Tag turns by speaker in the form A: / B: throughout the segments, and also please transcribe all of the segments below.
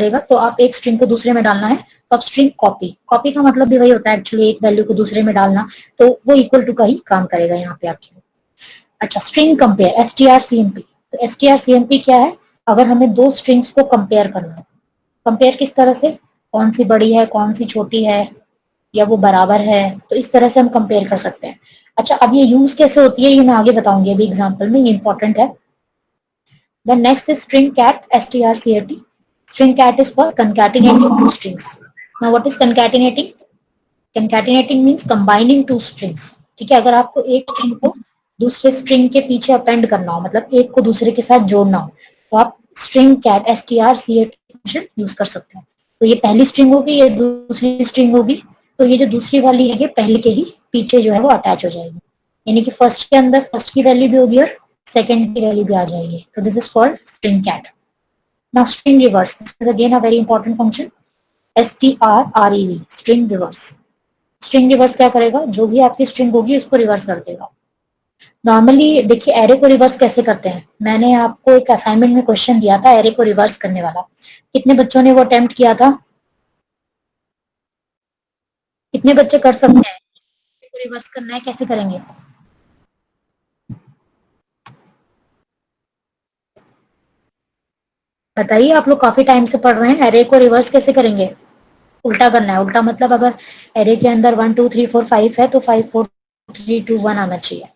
A: करेगा तो आप एक स्ट्रिंग को दूसरे में डालना है तो आप स्ट्रिंग कॉपी, कॉपी का मतलब भी वही होता है एक्चुअली, एक वैल्यू को दूसरे में डालना, तो वो इक्वल टू का ही काम करेगा यहाँ पे आपके। अच्छा, स्ट्रिंग कंपेयर, STRCMP। तो STRCMP क्या है? अगर हमें दो स्ट्रिंग्स को कंपेयर करना है, कंपेयर किस तरह से, कौन सी बड़ी है कौन सी छोटी है या वो बराबर है, तो इस तरह से हम कंपेयर कर सकते हैं। अच्छा, अब ये यूज कैसे होती है ये मैं आगे बताऊंगी अभी एग्जांपल में, ये इंपॉर्टेंट है। Then next is string cat, strcat. String cat is for concatenating two strings. Now what is concatenating? Concatenating means combining two strings. ठीक है, अगर आपको एक स्ट्रिंग को दूसरे स्ट्रिंग के पीछे अपेंड करना हो, मतलब एक को दूसरे के साथ जोड़ना हो, तो आप string cat strcat function use कर सकते हैं। तो ये पहली स्ट्रिंग होगी, ये दूसरी स्ट्रिंग होगी, तो ये जो दूसरी वाली है ये पहले के ही पीछे जो है वो अटैच हो जाएगी, यानी कि फर्स्ट के अंदर फर्स्ट की वैल्यू भी होगी और सेकेंड की वैल्यू भी आ जाएगी। तो this is called string cat. Now string reverse, this is again a very important function, STRREV, string reverse. String reverse क्या करेगा, जो भी आपकी स्ट्रिंग होगी उसको रिवर्स कर देगा। नॉर्मली देखिए एरे को रिवर्स कैसे करते हैं, मैंने आपको एक असाइनमेंट में क्वेश्चन दिया था एरे को रिवर्स करने वाला, कितने बच्चों ने वो अटेम्प्ट किया था? कितने बच्चे कर सकते हैं? एरे को रिवर्स करना है कैसे करेंगे? बताइए, आप लोग काफी टाइम से पढ़ रहे हैं, एरे को रिवर्स कैसे करेंगे? उल्टा करना है, उल्टा मतलब अगर एरे के अंदर 1 2 3 4 5 है तो 5 4 3 2 1 आना चाहिए।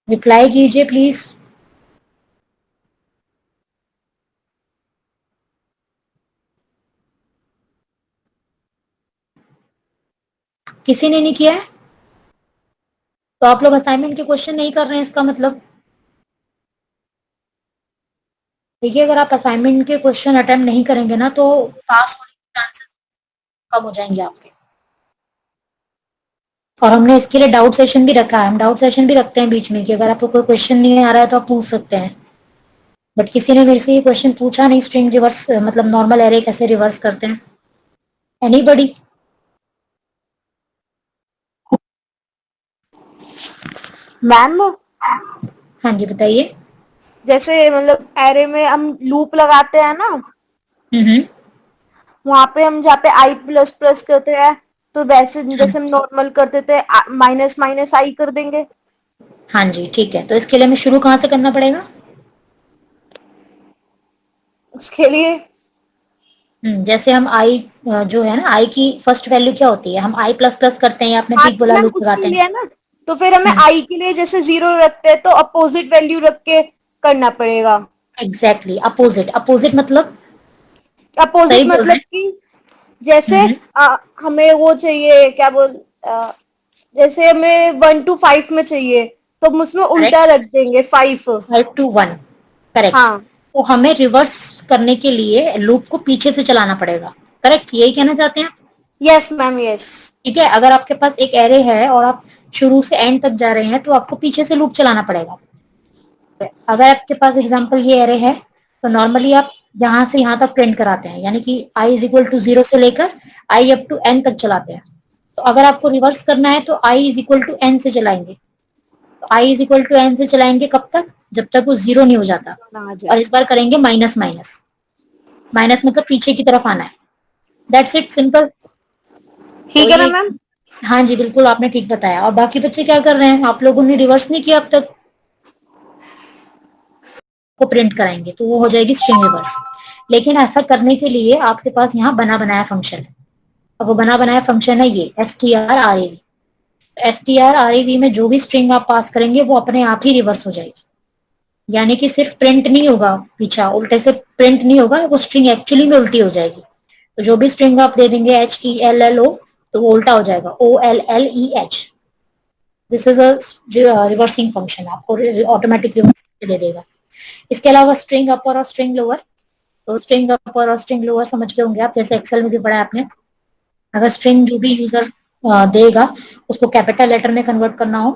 A: रिप्लाई कीजिए प्लीज। किसी ने नहीं किया है तो आप लोग असाइनमेंट के क्वेश्चन नहीं कर रहे हैं, इसका मतलब देखिए अगर आप असाइनमेंट के क्वेश्चन अटेम्प्ट नहीं करेंगे ना तो पास होने के चांसेस कम हो जाएंगे आपके। और हमने इसके लिए डाउट सेशन भी रखा है, हम डाउट सेशन भी रखते हैं बीच में कि अगर आपको कोई क्वेश्चन नहीं आ रहा है तो आप पूछ सकते हैं। बट किसी ने मेरे से ये क्वेश्चन पूछा नहीं, स्ट्रिंग रिवर्स मतलब नॉर्मल एरे कैसे रिवर्स करते हैं? एनीबॉडी?
B: मैम
A: हाँ जी बताइए।
B: जैसे मतलब एरे में हम लूप लगाते हैं ना, वहां पे हम जहाँ पे आई प्लस प्लस करते हैं तो वैसे जैसे हम नॉर्मल करते थे माइनस माइनस आई कर देंगे।
A: हाँ जी ठीक है, तो इसके लिए हमें शुरू कहाँ से करना पड़ेगा?
B: उसके लिए
A: जैसे हम आई जो है ना, आई की फर्स्ट वैल्यू क्या होती है, हम आई प्लस प्लस करते हैं या आपने
B: हाँ
A: ठीक
B: तो
A: बोला
B: मैम
A: लूप
B: उसके
A: लगाते हैं।
B: लिए है ना, तो फिर हमें
A: हम्म,
B: आई के लिए जैसे 0 रखते हैं तो अपोजिट वैल्यू रख के करना पड़ेगा।
A: एग्जैक्टली अपोजिट, अपोजिट मतलब
B: अपोजिट
A: सही बोल रहे
B: मतलब कि जैसे
A: हैं।
B: हमें वो चाहिए क्या जैसे हमें 1 to 5 में चाहिए तो हम उसमें उल्टा
A: करेक्ट,
B: रख देंगे 5।
A: 5 to 1, करेक्ट।
B: हाँ
A: तो हमें रिवर्स करने के लिए लूप को पीछे से चलाना पड़ेगा, करेक्ट, यही कहना चाहते हैं आप?
B: Yes ma'am yes.
A: ठीक है, अगर आपके पास एक एरे है और आप शुरू से एंड तक जा रहे हैं तो आपको पीछे से लूप चलाना पड़ेगा। अगर आपके पास एग्जाम्पल ये एरे है तो नॉर्मली आप यहाँ से यहाँ तक प्रिंट कराते हैं, यानी कि i इज इक्वल टू 0 से लेकर i अप टू n तक चलाते हैं। तो अगर आपको रिवर्स करना है तो i is equal to n से चलाएंगे, तो i is equal to n से चलाएंगे कब तक, जब तक वो 0 नहीं हो जाता।
B: आ
A: और
B: जाए
A: इस बार करेंगे माइनस माइनस, माइनस मतलब पीछे की तरफ आना है, दैट्स इट, सिंपल। तो
B: ठीक है ना
A: ये,
B: मैम।
A: हाँ जी बिल्कुल आपने ठीक बताया। और बाकी बच्चे क्या कर रहे हैं, आप लोगों ने रिवर्स नहीं किया अब तक, को प्रिंट कराएंगे तो वो हो जाएगी स्ट्रिंग रिवर्स। लेकिन ऐसा करने के लिए आपके पास यहाँ बना बनाया फंक्शन है, अब वो बना बनाया फंक्शन है ये strRAV। strRAV में जो भी स्ट्रिंग आप पास करेंगे वो अपने आप ही रिवर्स हो जाएगी, यानी कि सिर्फ प्रिंट नहीं होगा पीछा, उल्टे से प्रिंट नहीं होगा, वो स्ट्रिंग एक्चुअली में उल्टी हो जाएगी। तो जो भी स्ट्रिंग आप दे देंगे HELLO तो वो उल्टा हो जाएगा OLLEH। This is a reversing function, आपको ऑटोमेटिक रिवर्स दे देगा। इसके अलावा स्ट्रिंग अपर और स्ट्रिंग लोअर, तो स्ट्रिंग अपर और स्ट्रिंग लोअर समझ के होंगे आप, जैसे एक्सेल में भी पढ़ा है आपने। अगर स्ट्रिंग जो भी यूजर देगा उसको कैपिटल लेटर में कन्वर्ट करना हो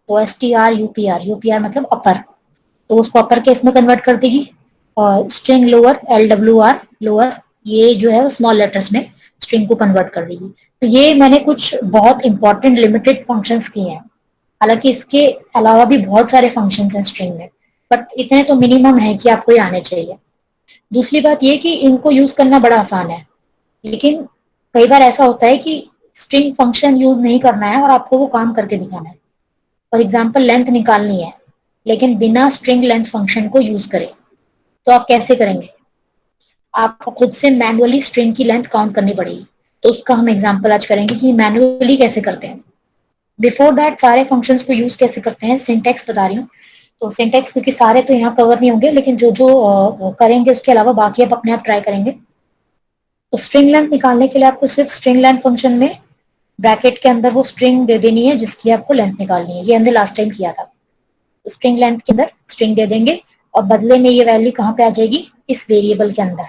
A: तो STR UPR मतलब अपर, तो उसको अपर केस में कन्वर्ट कर देगी। और स्ट्रिंग लोअर LWR लोअर, ये जो है स्मॉल लेटर्स में स्ट्रिंग को कन्वर्ट कर देगी। तो ये मैंने कुछ बहुत इंपॉर्टेंट लिमिटेड फंक्शंस किए हैं, हालांकि इसके अलावा भी बहुत सारे फंक्शंस हैं स्ट्रिंग में, बट इतने तो मिनिमम है कि आपको ये आने चाहिए। दूसरी बात ये कि इनको यूज करना बड़ा आसान है, लेकिन कई बार ऐसा होता है कि स्ट्रिंग फंक्शन यूज नहीं करना है और आपको वो काम करके दिखाना है। फॉर एग्जाम्पल लेंथ निकालनी है, लेकिन बिना स्ट्रिंग लेंथ फंक्शन को यूज करें, तो आप कैसे करेंगे? आपको खुद से मैनुअली स्ट्रिंग की लेंथ काउंट करनी पड़ेगी। तो उसका हम एग्जाम्पल आज करेंगे कि मैनुअली कैसे करते हैं। बिफोर दैट सारे फंक्शंस को यूज कैसे करते हैं, सिंटेक्स बता रही हूँ। तो सिंटेक्स क्योंकि सारे तो यहाँ कवर नहीं होंगे, लेकिन जो जो करेंगे उसके अलावा बाकी आप अपने आप ट्राई करेंगे। तो स्ट्रिंग लेंथ निकालने के लिए आपको सिर्फ स्ट्रिंग लेंथ फंक्शन में ब्रैकेट के अंदर वो स्ट्रिंग दे देनी है जिसकी आपको लेंथ निकालनी है। ये हमने लास्ट टाइम किया था। तो स्ट्रिंग लेंथ के अंदर स्ट्रिंग दे देंगे और बदले में ये वैल्यू कहाँ पे आ जाएगी? इस वेरिएबल के अंदर।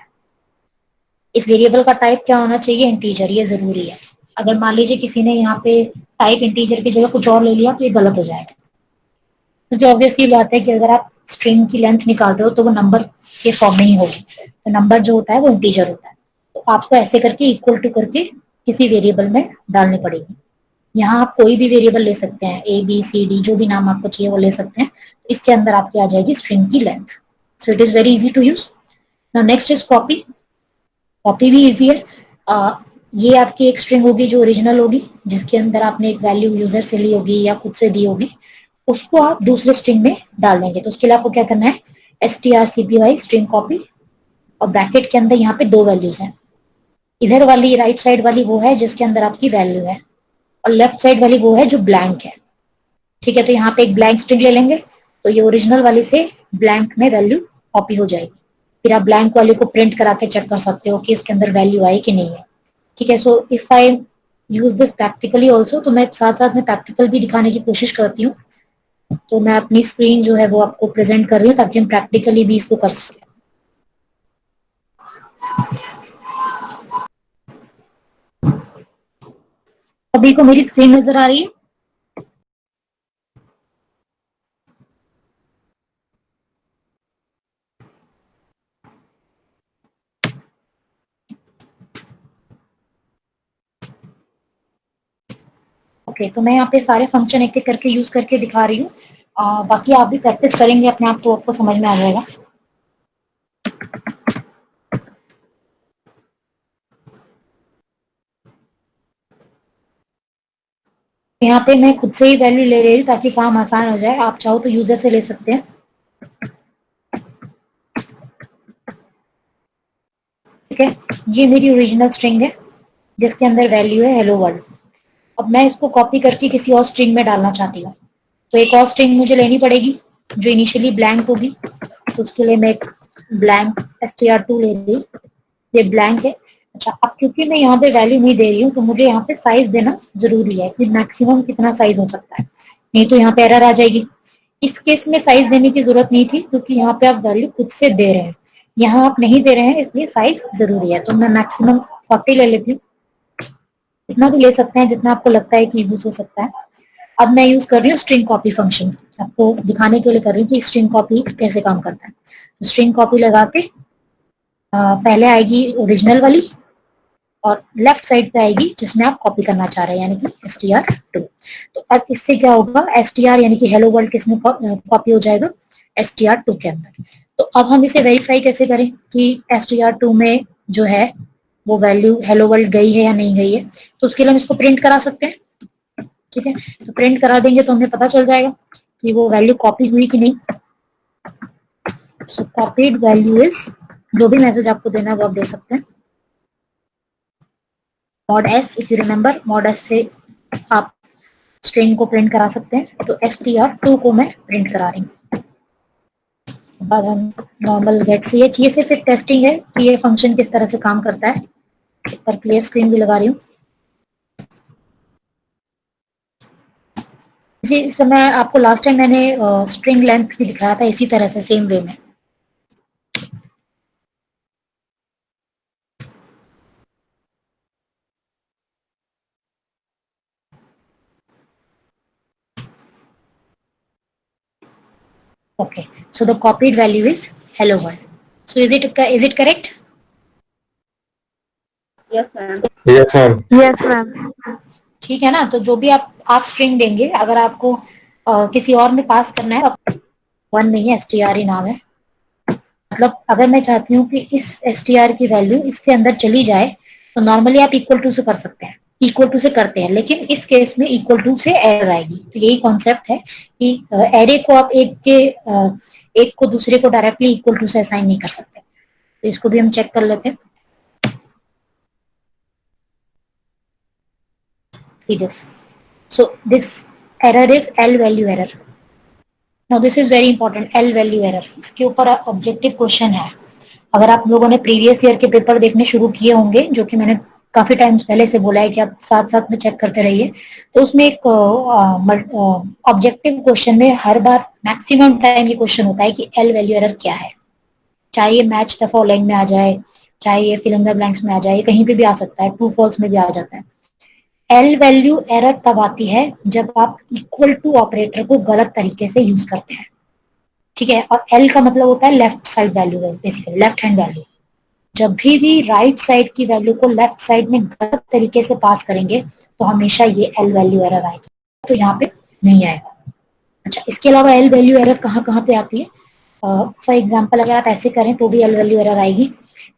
A: इस वेरिएबल का टाइप क्या होना चाहिए? इंटीजर। ये जरूरी है। अगर मान लीजिए किसी ने यहाँ पे टाइप इंटीजर की जगह कुछ और ले लिया तो ये गलत हो जाएगा, क्योंकि ऑब्वियसली बात है कि अगर आप स्ट्रिंग की लेंथ निकाल रहे हो तो वो नंबर के फॉर्म में ही होगी। तो नंबर जो होता है वो इंटीजर होता है। तो आपको ऐसे करके इक्वल टू करके किसी वेरिएबल में डालनी पड़ेगी। यहाँ आप कोई भी वेरिएबल ले सकते हैं, ए बी सी डी, जो भी नाम आपको चाहिए वो ले सकते हैं। इसके अंदर आपकी आ जाएगी स्ट्रिंग की length. So it is very easy to use. Now next is copy. Copy भी इजी है। ये आपकी एक स्ट्रिंग होगी जो ओरिजिनल होगी, जिसके अंदर आपने एक वैल्यू यूजर से ली होगी या खुद से दी होगी, उसको आप दूसरे स्ट्रिंग में डाल देंगे। तो उसके लिए आपको क्या करना है? strcpy स्ट्रिंग कॉपी, और ब्रैकेट के अंदर यहाँ पे दो वैल्यूज हैं। इधर वाली राइट साइड वाली वो है जिसके अंदर आपकी वैल्यू है, और लेफ्ट साइड वाली वो है जो ब्लैंक है। ठीक है, तो यहाँ पे एक ब्लैंक स्ट्रिंग ले लेंगे, तो ये ओरिजिनल वाली से ब्लैंक में वैल्यू कॉपी हो जाएगी। फिर आप ब्लैंक वाले को प्रिंट करा के चेक कर सकते हो कि इसके अंदर वैल्यू आई कि नहीं है। ठीक है, so if I use this practically also, तो मैं साथ साथ में प्रैक्टिकल भी दिखाने की कोशिश करती हूँ। तो मैं अपनी स्क्रीन जो है वो आपको प्रेजेंट कर रही हूँ ताकि हम प्रैक्टिकली भी इसको कर सकें। अभी को मेरी स्क्रीन नजर आ रही है? ओके, तो मैं यहाँ पे सारे फंक्शन एक एक करके यूज करके दिखा रही हूँ। बाकी आप भी प्रैक्टिस करेंगे अपने आप तो आपको समझ में आ जाएगा। यहाँ पे मैं खुद से ही वैल्यू ले रही हूँ ताकि काम आसान हो जाए। आप चाहो तो यूजर से ले सकते हैं। ठीक है, ये मेरी ओरिजिनल स्ट्रिंग है जिसके अंदर वैल्यू है हेलो वर्ल्ड। अब मैं इसको कॉपी करके किसी और स्ट्रिंग में डालना चाहती हूँ, तो एक और स्ट्रिंग मुझे लेनी पड़ेगी जो इनिशियली ब्लैंक होगी। तो उसके लिए मैं एक ब्लैंक str2 ले रही हूँ। ये ब्लैंक है। अच्छा, अब क्योंकि मैं यहाँ पे वैल्यू नहीं दे रही हूँ तो मुझे यहाँ पे साइज देना जरूरी है कि मैक्सिमम कितना साइज हो सकता है, नहीं तो यहाँ पे एरर आ जाएगी। इस केस में साइज देने की जरूरत नहीं थी क्योंकि यहाँ पे आप वैल्यू खुद से दे रहे हैं, यहाँ आप नहीं दे रहे हैं, इसलिए साइज जरूरी है। तो मैं मैक्सिमम 40 ले लेती हूँ। इतना भी ले सकते हैं जितना आपको लगता है कि यूज हो सकता है। अब मैं यूज कर रही हूँ स्ट्रिंग कॉपी फंक्शन, आपको दिखाने के लिए कर रही हूँ कि स्ट्रिंग कॉपी कैसे काम करता है। तो स्ट्रिंग कॉपी लगा के पहले आएगी ओरिजिनल वाली और लेफ्ट साइड पे आएगी जिसमें आप कॉपी करना चाह रहे हैं, यानी कि str2। तो अब इससे क्या होगा? str यानी कि हेलो वर्ल्ड किसमें कॉपी हो जाएगा? str2 के अंदर। तो अब हम इसे वेरीफाई कैसे करें कि str2 में जो है वो वैल्यू हेलो वर्ल्ड गई है या नहीं गई है? तो उसके लिए हम इसको प्रिंट करा सकते हैं। ठीक है, तो प्रिंट करा देंगे तो हमें पता चल जाएगा कि वो वैल्यू कॉपी हुई कि नहीं। सो कॉपीड वैल्यू इज, जो भी मैसेज आपको देना है वो आप दे सकते हैं, mod s। If you remember, mod s से आप स्ट्रिंग को प्रिंट करा सकते हैं। तो str2 को मैं प्रिंट करा रही हूँ। बाद हम नॉर्मल गेट ch, ये सिर्फ एक टेस्टिंग है कि ये फंक्शन किस तरह से काम करता है। इस पर क्लियर स्क्रीन भी लगा रही हूँ। इसी समय आपको लास्ट टाइम मैंने स्ट्रिंग लेंथ भी दिखाया था इसी तरह से, सेम वे में। Okay, so the copied value is hello world. So is it correct?
B: Yes ma'am.
C: Yes ma'am.
B: Yes ma'am.
A: ठीक है ना? तो जो भी आप स्ट्रिंग देंगे, अगर आपको किसी और में पास करना है, वन नहीं है, str ही नाम है। मतलब अगर मैं चाहती हूँ कि इस str की वैल्यू इसके अंदर चली जाए, तो नॉर्मली आप इक्वल टू से कर सकते हैं, इक्वल टू से करते हैं, लेकिन इस केस में इक्वल टू से एरर आएगी। तो यही कॉन्सेप्ट है कि एरे को आप एक को दूसरे को डायरेक्टली इक्वल टू से असाइन नहीं कर सकते। तो इसको भी हम चेक कर लेते हैं। See this. So this error is L value error. Now this is very important, L value error. इसके ऊपर ऑब्जेक्टिव क्वेश्चन है। अगर आप लोगों ने प्रीवियस ईयर के पेपर देखने शुरू किए होंगे, जो कि मैंने काफी टाइम्स पहले से बोला है कि आप साथ साथ में चेक करते रहिए, तो उसमें एक ऑब्जेक्टिव क्वेश्चन में हर बार मैक्सिमम टाइम ये क्वेश्चन होता है कि एल वैल्यू एरर क्या है। चाहे ये मैच द फॉलोइंग में आ जाए, चाहे ये फिल इन द ब्लैंक्स में आ जाए, कहीं पे भी आ सकता है, ट्रू फॉल्स में भी आ जाता है। एल वैल्यू एरर तब आती है जब आप इक्वल टू ऑपरेटर को गलत तरीके से यूज करते हैं। ठीक है, और एल का मतलब होता है left side value, basically left hand value. जब भी राइट साइड की वैल्यू को लेफ्ट साइड में गलत तरीके से पास करेंगे, तो हमेशा ये एल वैल्यू एरर आएगी, तो यहाँ पे नहीं आएगा। अच्छा, इसके अलावा एल वैल्यू एरर कहाँ कहाँ पे आती है? फॉर एग्जाम्पल अगर आप ऐसे करें तो भी एल वैल्यू एरर आएगी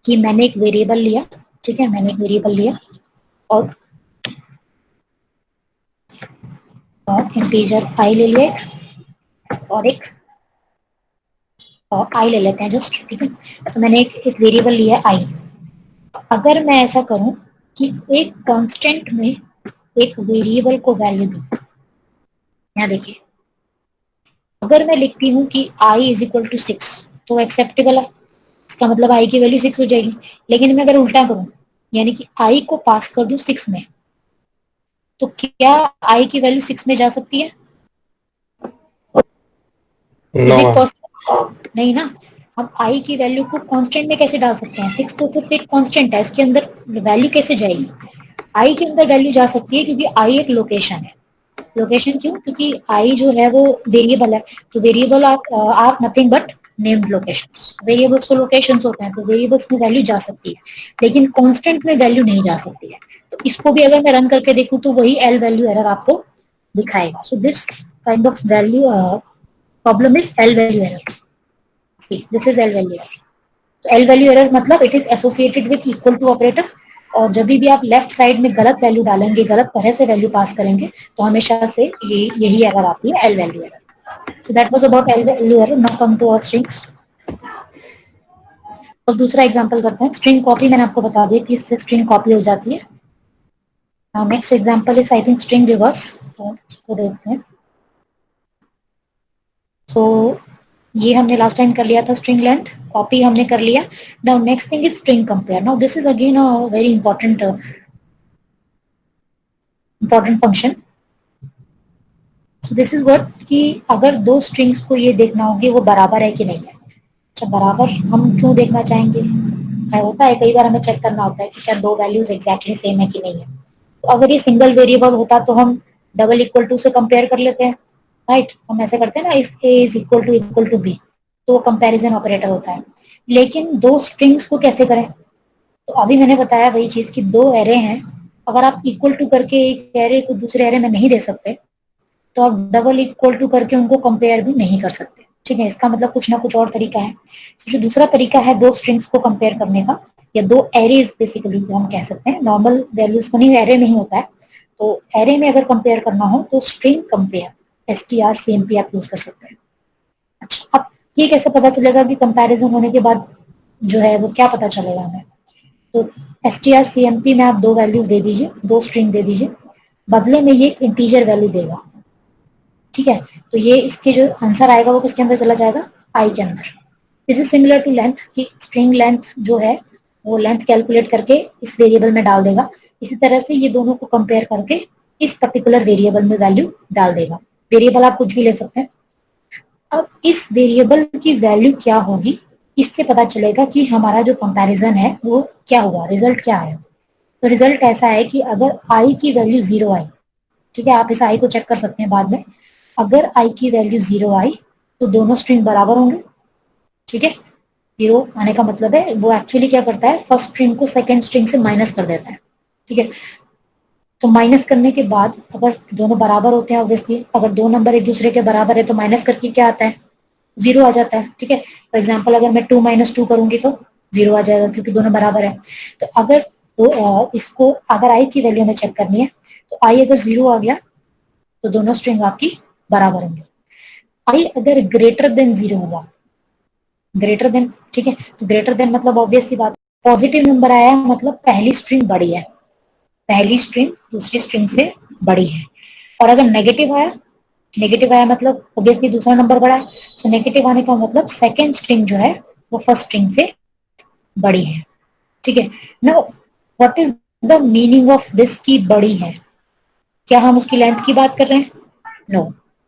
A: कि मैंने एक वेरिएबल लिया, ठीक है, मैंने एक वेरिएबल लिया और इंटीजर आई ले लिया और एक आई ले लेते हैं जस्ट, ठीक है। तो मैंने एक वेरिएबल लिया आई। अगर मैं ऐसा करूं कि एक कांस्टेंट में एक वेरिएबल को वैल्यू दूं, यहाँ देखिए, अगर मैं लिखती हूँ कि i इज इक्वल टू 6, तो एक्सेप्टेबल है, इसका मतलब i की वैल्यू 6 हो जाएगी। लेकिन मैं अगर उल्टा करूं, यानी कि i को पास कर दूं 6 में, तो क्या i की वैल्यू 6 में जा सकती है? Is
C: no
A: it
C: ma'am.
A: Possible? नहीं ना। हम i की वैल्यू को कांस्टेंट में कैसे डाल सकते हैं? 6 तो सिर्फ एक कांस्टेंट है, इसके अंदर वैल्यू कैसे जाएगी? i के अंदर वैल्यू जा सकती है क्योंकि i एक लोकेशन है। लोकेशन क्यों? क्योंकि i जो है वो वेरिएबल है, तो variable are nothing but named locations. Variables को लोकेशंस होते हैं, तो वेरिएबल्स में वैल्यू जा सकती है, लेकिन कांस्टेंट में वैल्यू नहीं जा सकती है। तो इसको भी अगर मैं रन करके देखूं तो वही एल वैल्यू एरर आपको दिखाएगा। So this kind of value problem is L value error. See this is L value error. तो एल वैल्यू एरर मतलब it is associated with equal to operator, और जब भी आप लेफ्ट साइड में गलत वैल्यू डालेंगे, गलत तरह से वैल्यू पास करेंगे, तो हमेशा से यही एरर आती है, L value error. So that was about L value error. Now come to our strings. तो दूसरा एग्जांपल करते हैं, स्ट्रिंग कॉपी। मैंने आपको बता दिया कि इससे स्ट्रिंग कॉपी हो जाती है। Now next example is I think string reverse. तो इसको देखते हैं। सो ये हमने लास्ट टाइम कर लिया था, स्ट्रिंग लेंथ कॉपी हमने कर लिया। Now next thing is string compare. Now this is again a very important function. So this is what कि अगर दो स्ट्रिंग्स को ये देखना होगी वो बराबर है कि नहीं है। अच्छा, बराबर हम क्यों देखना चाहेंगे? होता है कई बार हमें चेक करना होता है कि क्या दो वैल्यूज एग्जैक्टली सेम है कि नहीं है। तो अगर ये सिंगल वेरिएबल होता तो हम डबल इक्वल टू से कंपेयर कर लेते हैं, राइट। हम ऐसे करते हैं ना, if A is equal to B, तो कंपैरिजन ऑपरेटर होता है। लेकिन दो स्ट्रिंग्स को कैसे करें? तो अभी मैंने बताया वही चीज कि दो एरे हैं, अगर आप इक्वल टू करके एक एरे को दूसरे एरे में नहीं दे सकते, तो आप डबल इक्वल टू करके उनको कंपेयर भी नहीं कर सकते। ठीक है, इसका मतलब कुछ ना कुछ और तरीका है। जो दूसरा तरीका है दो स्ट्रिंग्स को कंपेयर करने का, या दो एरेज बेसिकली जो हम कह सकते हैं, नॉर्मल वैल्यूज को नहीं, एरे में ही होता है। तो एरे में अगर कंपेयर करना हो तो स्ट्रिंग कंपेयर strcmp आप यूज कर सकते हैं। अच्छा, अब ये कैसे पता चलेगा कि कंपैरिजन होने के बाद जो है वो क्या पता चलेगा हमें? तो strcmp में आप दो वैल्यूज दे दीजिए, दो स्ट्रिंग दे दीजिए, बदले में ये एक इंटीजर वैल्यू देगा। ठीक है, तो ये इसके जो आंसर आएगा वो किसके अंदर चला जाएगा? आई के अंदर। This is similar to length, कि स्ट्रिंग लेंथ जो है वो लेंथ कैलकुलेट करके इस वेरिएबल में डाल देगा। इसी तरह से ये दोनों को कंपेयर करके इस पर्टिकुलर वेरिएबल में वैल्यू डाल देगा। वेरिएबल आप कुछ भी ले सकते हैं। अब इस वेरिएबल की वैल्यू क्या होगी, इससे पता चलेगा कि हमारा जो कंपैरिजन है वो क्या हुआ, रिजल्ट क्या आया। तो रिजल्ट ऐसा है कि अगर आई की वैल्यू 0 आई, ठीक है, आप इस आई को चेक कर सकते हैं बाद में, अगर आई की वैल्यू 0 आई तो दोनों स्ट्रिंग बराबर होंगे। ठीक है, 0 आने का मतलब है वो एक्चुअली क्या करता है, फर्स्ट स्ट्रिंग को सेकंड स्ट्रिंग से माइनस कर देता है। ठीक है, तो माइनस करने के बाद अगर दोनों बराबर होते हैं, ऑब्वियसली अगर दो नंबर एक दूसरे के बराबर है तो माइनस करके क्या आता है, 0 आ जाता है। ठीक है, फॉर एग्जाम्पल अगर मैं 2 - 2 करूंगी तो 0 आ जाएगा क्योंकि दोनों बराबर है। तो अगर इसको अगर आई की वैल्यू में चेक करनी है तो आई अगर 0 आ गया तो दोनों स्ट्रिंग आपकी बराबर होंगी। आई अगर ग्रेटर देन 0 हुआ, ग्रेटर देन, ठीक है, तो ग्रेटर देन मतलब ऑब्वियस सी बात, पॉजिटिव नंबर आया है मतलब पहली स्ट्रिंग बड़ी है, पहली स्ट्रिंग दूसरी स्ट्रिंग से बड़ी है। और अगर नेगेटिव आया, नेगेटिव आया मतलब ऑब्वियसली दूसरा नंबर बड़ा है, सो नेगेटिव आने का मतलब सेकेंड स्ट्रिंग जो है वो फर्स्ट स्ट्रिंग से बड़ी है। ठीक है, now what is the meaning of this की बड़ी है? क्या हम उसकी लेंथ की बात कर रहे हैं? No,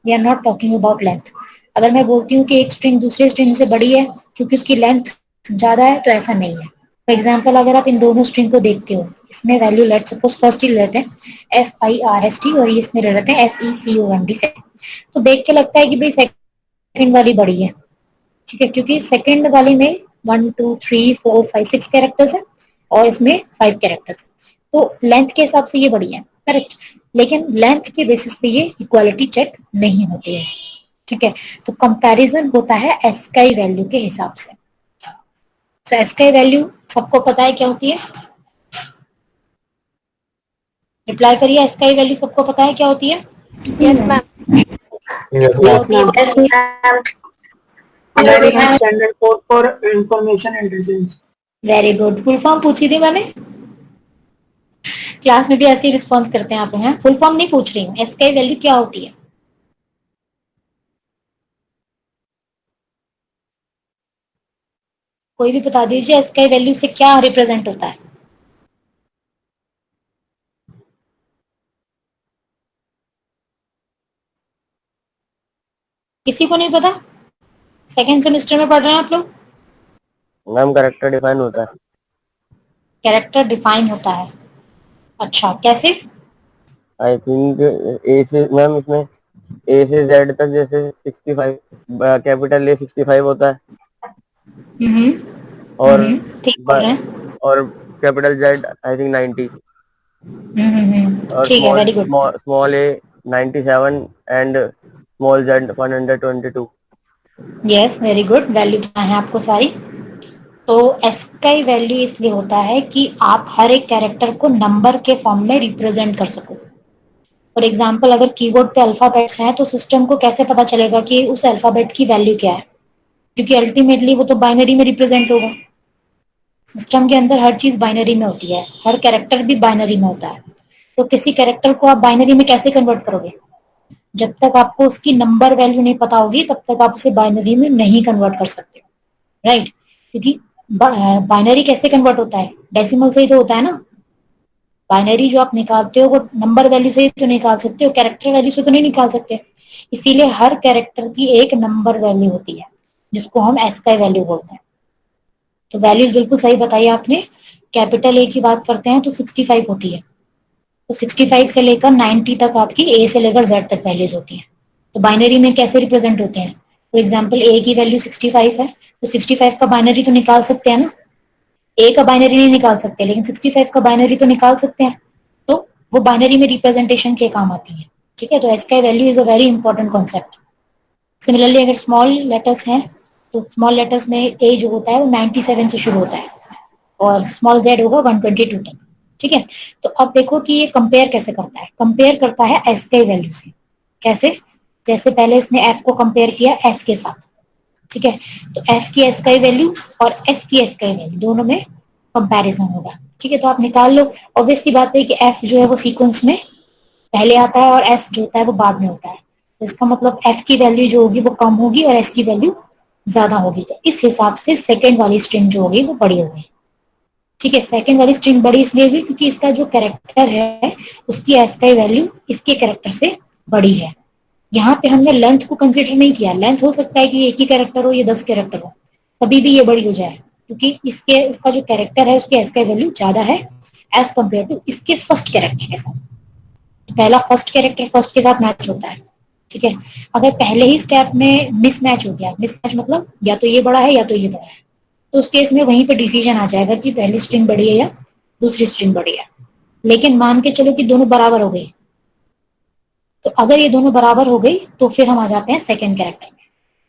A: we are not talking about length. अगर मैं बोलती हूँ कि एक स्ट्रिंग दूसरे स्ट्रिंग से बड़ी है क्योंकि उसकी लेंथ ज्यादा है, तो ऐसा नहीं है। फॉर एग्जाम्पल अगर आप इन दोनों स्ट्रिंग को देखते हो, इसमें वैल्यू लेट सपोज फर्स्ट ही लेते हैं FIRST और इसमें ले लेते हैं SECOND से, तो देख के लगता है कि भाई सेकंड वाली बड़ी है। ठीक है, क्योंकि सेकंड वाली में 1 2 3 4 5 6 कैरेक्टर्स है और इसमें 5 कैरेक्टर्स है, तो लेंथ के हिसाब से ये बड़ी है, करेक्ट। लेकिन लेंथ के बेसिस पे ये इक्वालिटी चेक नहीं होती है। ठीक है, तो कंपैरिजन होता है एसकाई वैल्यू के हिसाब से। सो एसकाई वैल्यू सबको पता है क्या होती है? रिप्लाई करिए, एसकाई वैल्यू सबको पता है क्या होती है?
B: Yes ma'am.
C: Yes,
A: क्या
C: ma'am.
A: होती है?
D: Yes, ma'am. American Standard Code for Information Intelligence.
A: Very good, full form पूछी थी मैंने, क्लास में भी ऐसे ही रिस्पॉन्स करते हैं आप लोग। फुल फॉर्म नहीं पूछ रही हूँ, एसकाई वैल्यू क्या होती है? कोई भी बता दीजिए, एसकाई वैल्यू से क्या रिप्रेजेंट होता है? किसी को नहीं पता? सेकेंड सेमेस्टर में पढ़ रहे हैं आप लोग?
C: मैम कैरेक्टर डिफाइन होता है।
A: कैरेक्टर डिफाइन होता है, अच्छा कैसे?
C: आई थिंक ए से मैम, इसमें ए से जेड तक जैसे 65, कैपिटल ए 65 होता है
A: हम्म
C: और
A: ठीक बोल रहे हैं।
C: और कैपिटल जेड आई थिंक 90 और
A: ठीक है, very good.
C: Small A 97 and small Z 122।
A: Yes, very good, value पता है आपको सारी। तो एसकाई वैल्यू इसलिए होता है कि आप हर एक कैरेक्टर को नंबर के फॉर्म में रिप्रेजेंट कर सको। फॉर एग्जाम्पल अगर कीबोर्ड पे अल्फाबेट्स हैं तो सिस्टम को कैसे पता चलेगा कि उस अल्फाबेट की वैल्यू क्या है? क्योंकि अल्टीमेटली वो तो बाइनरी में रिप्रेजेंट होगा। सिस्टम के अंदर हर चीज बाइनरी में होती है, हर कैरेक्टर भी बाइनरी में होता है। तो किसी कैरेक्टर को आप बाइनरी में कैसे कन्वर्ट करोगे? जब तक आपको उसकी नंबर वैल्यू नहीं पता होगी तब तक आप उसे बाइनरी में नहीं कन्वर्ट कर सकते, राइट? क्योंकि बाइनरी कैसे कन्वर्ट होता है? डेसिमल से ही तो होता है ना। बाइनरी जो आप निकालते हो वो नंबर वैल्यू से ही तो निकाल सकते हो, कैरेक्टर वैल्यू से तो नहीं निकाल सकते। इसीलिए हर कैरेक्टर की एक नंबर वैल्यू होती है जिसको हम एसकाई वैल्यू बोलते हैं। तो वैल्यूज बिल्कुल सही बताई आपने। कैपिटल ए की बात करते हैं तो 65 होती है, तो 65 से लेकर 90 तक आपकी ए से लेकर जेड तक वैल्यूज होती है। तो बाइनरी में कैसे रिप्रेजेंट होते हैं? फॉर एग्जाम्पल ए की वैल्यू 65 है तो 65 का बाइनरी तो निकाल सकते हैं ना। ए का बाइनरी नहीं निकाल सकते लेकिन 65 का बाइनरी तो निकाल सकते हैं, तो वो बाइनरी में रिप्रेजेंटेशन के काम आती है। ठीक है, तो ASCII value is a very important concept. Similarly अगर स्मॉल लेटर्स हैं तो स्मॉल लेटर्स में ए जो होता है वो 97 से शुरू होता है और स्मॉल जेड होगा 122 तक। ठीक है, तो अब देखो कि ये कंपेयर कैसे करता है। कंपेयर करता है एसकाई वैल्यू से। कैसे? जैसे पहले उसने एफ को कंपेयर किया एस के साथ। ठीक है, तो एफ की एसकाई वैल्यू और एस की एसकाई वैल्यू दोनों में कंपैरिजन होगा। ठीक है, तो आप निकाल लो। ऑब्वियसली बात है कि एफ जो है वो सीक्वेंस में पहले आता है और एस जो होता है वो बाद में होता है, तो इसका मतलब एफ की वैल्यू जो होगी वो कम होगी और एस की वैल्यू ज्यादा होगी। तो इस हिसाब से सेकेंड वाली स्ट्रिंग जो होगी वो बड़ी होगी। ठीक है, सेकेंड वाली स्ट्रिंग बड़ी इसलिए हुई क्योंकि इसका जो कैरेक्टर है उसकी एसकाई वैल्यू इसके कैरेक्टर से बड़ी है। यहाँ पे हमने लेंथ को कंसिडर नहीं किया। लेंथ हो सकता है कि एक ही कैरेक्टर हो या 10 कैरेक्टर हो, तभी भी ये बड़ी हो जाए क्योंकि इसका जो कैरेक्टर है उसकी एसकाई वैल्यू ज्यादा है एज कम्पेयर टू इसके फर्स्ट कैरेक्टर के साथ। तो पहला फर्स्ट कैरेक्टर फर्स्ट के साथ मैच होता है। ठीक है, अगर पहले ही स्टेप में मिसमैच हो गया, मिसमैच मतलब या तो ये बड़ा है या तो ये बड़ा है, तो उस केस में वहीं पे डिसीजन आ जाएगा कि पहली स्ट्रिंग बड़ी है या दूसरी स्ट्रिंग बड़ी है। लेकिन मान के चलो कि दोनों बराबर हो गए, तो अगर ये दोनों बराबर हो गई तो फिर हम आ जाते हैं सेकंड कैरेक्टर में।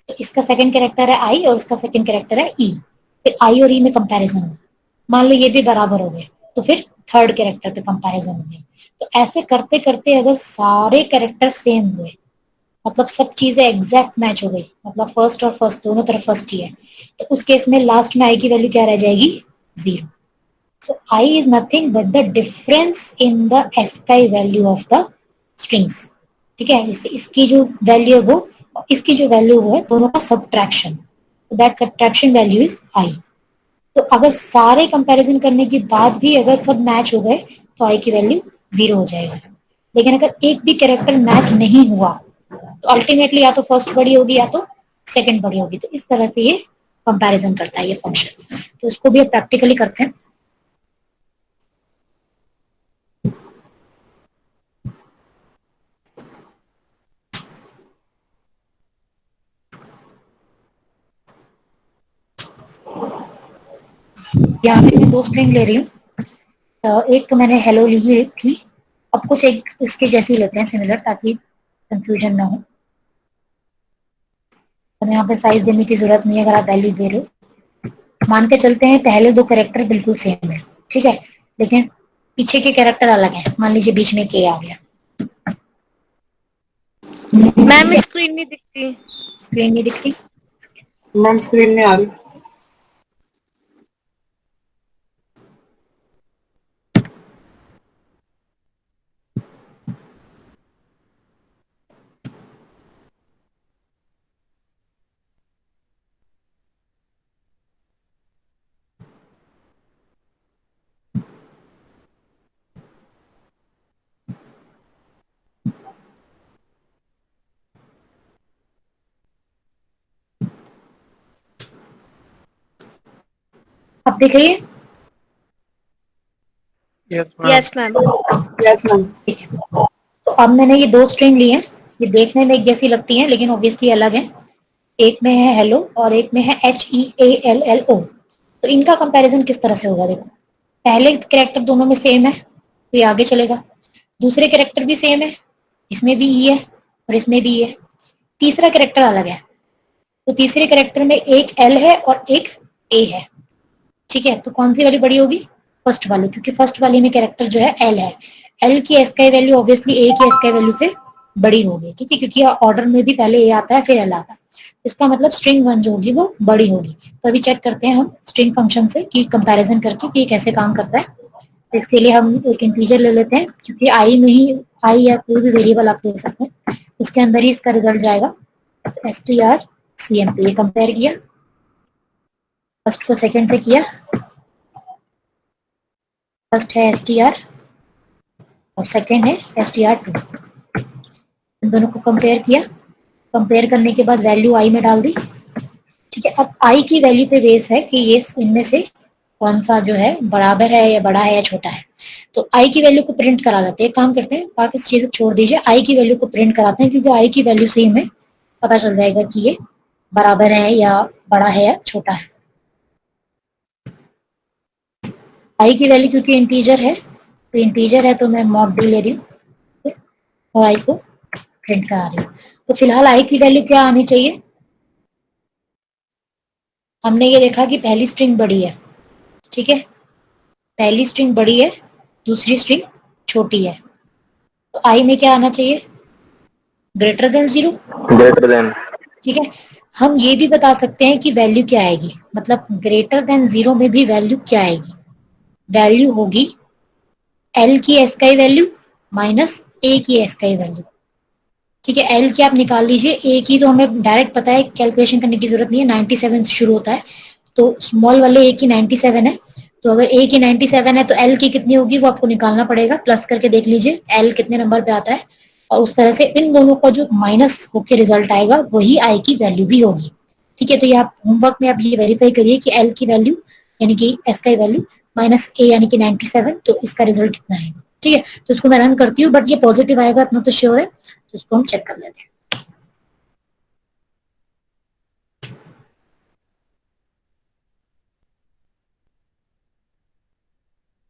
A: तो इसका सेकंड कैरेक्टर है आई और इसका सेकंड कैरेक्टर है ई, फिर आई और ई में कंपैरिजन होगा। मान लो ये भी बराबर हो गए तो फिर थर्ड कैरेक्टर पे कंपैरिजन हो गए। तो ऐसे करते करते अगर सारे कैरेक्टर सेम हुए, मतलब सब चीजें एग्जैक्ट मैच हो गई, मतलब फर्स्ट और फर्स्ट दोनों तरफ फर्स्ट ही है, तो उस केस में लास्ट में आई की वैल्यू क्या रह जाएगी? 0। So I is nothing but the difference in the ASCII value of the strings. ठीक है, इसकी जो वैल्यू है वो और इसकी जो वैल्यू है दोनों का subtraction, that subtraction value is I. तो अगर सारे कंपैरिजन करने के बाद भी अगर सब मैच हो गए तो आई की वैल्यू 0 हो जाएगा। लेकिन अगर एक भी कैरेक्टर मैच नहीं हुआ तो अल्टीमेटली या तो फर्स्ट बड़ी होगी या तो सेकंड बड़ी होगी। तो इस तरह से ये कंपैरिजन करता है ये फंक्शन। तो इसको भी प्रैक्टिकली करते हैं। यहाँ पे मैं 2 स्ट्रिंग ले रही हूँ। एक तो मैंने हेलो ली थी, अब कुछ एक इसके जैसी लेते हैं सिमिलर, ताकि कंफ्यूजन ना हो। तो यहाँ पे साइज देने की जरूरत नहीं है अगर आप वैल्यू दे रहे हो। मान के चलते हैं पहले 2 कैरेक्टर बिल्कुल सेम है, ठीक है, लेकिन पीछे के कैरेक्टर अलग है। मान लीजिए बीच में के आ गया।
B: मैम स्क्रीन नहीं दिखती।
A: स्क्रीन नहीं दिख रही?
D: मैम स्क्रीन में आ रही।
A: अब दिख रही है?
B: Yes ma'am.
D: Yes ma'am.
A: ठीक है, तो अब मैंने ये 2 स्ट्रिंग ली हैं। ये देखने में एक जैसी लगती हैं लेकिन ऑब्वियसली अलग है। एक में है हेलो और एक में है HEALLO। तो इनका कंपैरिजन किस तरह से होगा? देखो, पहले कैरेक्टर दोनों में सेम है तो ये आगे चलेगा। दूसरे कैरेक्टर भी सेम है, इसमें भी ई है और इसमें भी ई है। तीसरा कैरेक्टर अलग है, तो तीसरे कैरेक्टर में एक एल है और एक ए है। ठीक है, तो कौन सी वाली बड़ी होगी? फर्स्ट वाली, क्योंकि फर्स्ट वाली में कैरेक्टर जो है एल है। एल की एस्काई वैल्यू ऑब्वियसली ए की एस्काई वैल्यू से बड़ी होगी। ठीक है, क्योंकि ऑर्डर में भी पहले ए आता है फिर एल आता है। इसका मतलब स्ट्रिंग 1 जो होगी वो बड़ी होगी। तो अभी चेक करते हैं हम स्ट्रिंग फंक्शन से कि कंपैरिजन करके कि ये कैसे काम करता है। तो इसके लिए हम एक इंटीजर ले लेते हैं, क्योंकि आई में ही आई या कोई भी वेरिएबल आप ले सकते हैं, उसके अंदर ही इसका रिजल्ट जाएगा। STRCMP, ये कंपेयर किया, फर्स्ट को सेकंड से किया। फर्स्ट है STR और सेकंड है STR2। इन दोनों को कंपेयर किया। कंपेयर करने के बाद वैल्यू आई में डाल दी। ठीक है, अब आई की वैल्यू पे बेस है कि ये इनमें से कौन सा जो है बराबर है या बड़ा है या छोटा है। तो आई की वैल्यू को प्रिंट करा लेते हैं। एक काम करते हैं, बाकी चीजें छोड़ दीजिए, आई की वैल्यू को प्रिंट कराते हैं, क्योंकि आई की वैल्यू से हमें पता चल जाएगा कि ये बराबर है या बड़ा है या छोटा है। आई की वैल्यू क्योंकि इंटीजर है, तो इंटीजर है तो मैं मॉड डी ले रही हूँ और आई को प्रिंट करा रही हूँ। तो फिलहाल आई की वैल्यू क्या आनी चाहिए? हमने ये देखा कि पहली स्ट्रिंग बड़ी है। ठीक है, पहली स्ट्रिंग बड़ी है, दूसरी स्ट्रिंग छोटी है, तो आई में क्या आना चाहिए? Greater than 0।
C: Greater than.
A: ठीक है, हम ये भी बता सकते हैं कि वैल्यू क्या आएगी, मतलब ग्रेटर देन 0 में भी वैल्यू क्या आएगी? वैल्यू होगी एल की एस्काई वैल्यू माइनस ए की एस्काई वैल्यू। ठीक है, एल की आप निकाल लीजिए, ए की तो हमें डायरेक्ट पता है, कैलकुलेशन करने की जरूरत नहीं है, 97 से शुरू होता है। तो स्मॉल वाले ए की 97 है, तो अगर ए की 97 है तो एल की कितनी होगी वो आपको निकालना पड़ेगा। प्लस करके देख लीजिए एल कितने नंबर पे आता है, और उस तरह से इन दोनों का जो माइनस होके रिजल्ट आएगा वही आई की वैल्यू भी होगी। ठीक है, तो ये आप होमवर्क में आप ये वेरीफाई करिए कि एल की वैल्यू यानी कि एस का वैल्यू माइनस ए यानी कि 97, तो इसका रिजल्ट कितना आएगा। ठीक है, तो इसको मैं रन करती हूँ, बट ये पॉजिटिव आएगा इतना तो श्योर है, तो इसको हम चेक कर लेते हैं।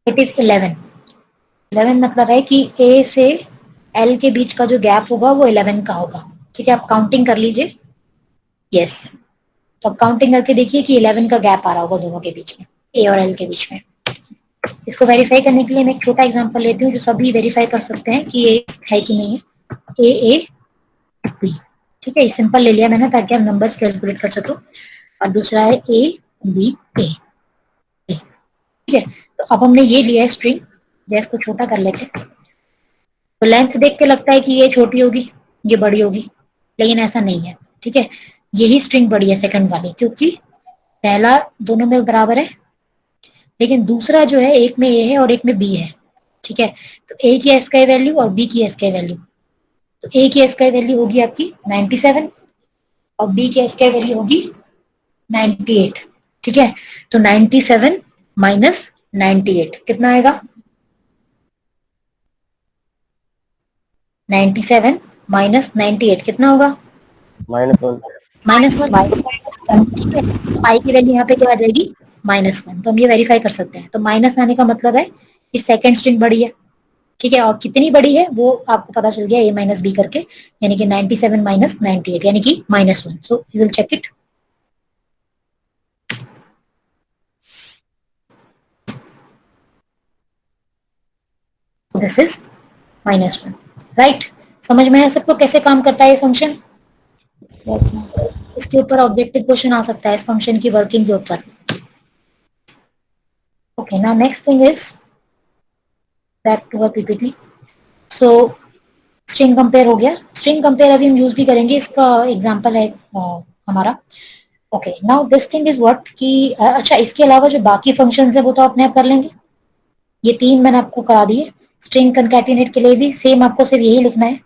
A: It is 11। 11 मतलब है कि ए से एल के बीच का जो गैप होगा वो 11 का होगा। ठीक है, आप काउंटिंग कर लीजिए। यस, तो आप काउंटिंग करके देखिए कि 11 का गैप आ रहा होगा दोनों के बीच में, ए और एल के बीच में। इसको वेरीफाई करने के लिए मैं एक छोटा एग्जांपल लेती हूँ जो सभी वेरीफाई कर सकते हैं कि ये है कि नहीं है। ए बी, ठीक है, सिंपल ले लिया मैंने ताकि आप नंबर्स कैलकुलेट कर सको। और दूसरा है ए बी ए, ठीक है। तो अब हमने ये लिया है स्ट्रिंग, गैस को छोटा कर लेते हैं। तो लेंथ देख के लगता है कि ये छोटी होगी ये बड़ी होगी, लेकिन ऐसा नहीं है। ठीक है, यही स्ट्रिंग बड़ी है सेकंड वाली, क्योंकि पहला दोनों में बराबर है, लेकिन दूसरा जो है एक में ए है और एक में बी है। ठीक है, तो ए की एस का वैल्यू और बी की एस का वैल्यू, तो ए की एस का वैल्यू होगी आपकी 97 और बी की एस का वैल्यू होगी 98। ठीक है, तो 97 माइनस 98 कितना आएगा? 97 माइनस 98 कितना होगा?
C: -1।
A: -1। ठीक है, तो आई की वैल्यू यहाँ पे क्या आ जाएगी? -1। तो हम ये वेरीफाई कर सकते हैं। तो माइनस आने का मतलब है कि सेकंड स्ट्रिंग बड़ी है। ठीक है, और कितनी बड़ी है वो आपको पता चल गया, a माइनस बी करके, यानी कि 97 माइनस 98 यानी कि -1। So you will check it. This is -1, right. समझ में है सबको कैसे काम करता है ये फंक्शन? इसके ऊपर ऑब्जेक्टिव क्वेश्चन आ सकता है इस फंक्शन की वर्किंग के ऊपर। Okay, now next thing is back to our PPT. So string compare हो गया। स्ट्रिंग कंपेयर अभी हम यूज भी करेंगे, इसका एग्जांपल है हमारा। Okay, now this thing is what कि अच्छा, इसके अलावा जो बाकी फंक्शंस है वो तो अपने आप कर लेंगे। ये 3 मैंने आपको करा दिए। स्ट्रिंग कंकैटिनेट के लिए भी सेम आपको सिर्फ यही लिखना है।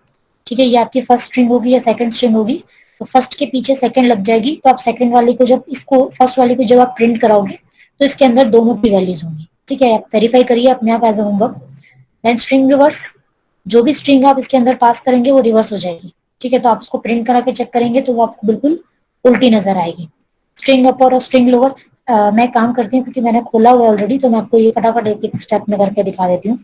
A: ठीक है, ये आपकी फर्स्ट स्ट्रिंग होगी या सेकंड स्ट्रिंग होगी, तो फर्स्ट के पीछे सेकंड लग जाएगी, तो आप सेकंड वाली को जब इसको फर्स्ट वाली को जब आप प्रिंट कराओगे तो इसके अंदर दोनों की वैल्यूज होंगी। ठीक है, आप वेरीफाई करिए अपने आप as a homework. Then string reverse, जो भी स्ट्रिंग आप इसके अंदर पास करेंगे वो रिवर्स हो जाएगी। ठीक है, तो आप उसको प्रिंट करा के चेक करेंगे तो वो आपको बिल्कुल उल्टी नजर आएगी। स्ट्रिंग अपर और स्ट्रिंग लोअर, मैं काम करती हूँ क्योंकि मैंने खोला हुआ है ऑलरेडी, तो मैं आपको ये फटाफट एक एक स्टेप में करके दिखा देती हूँ।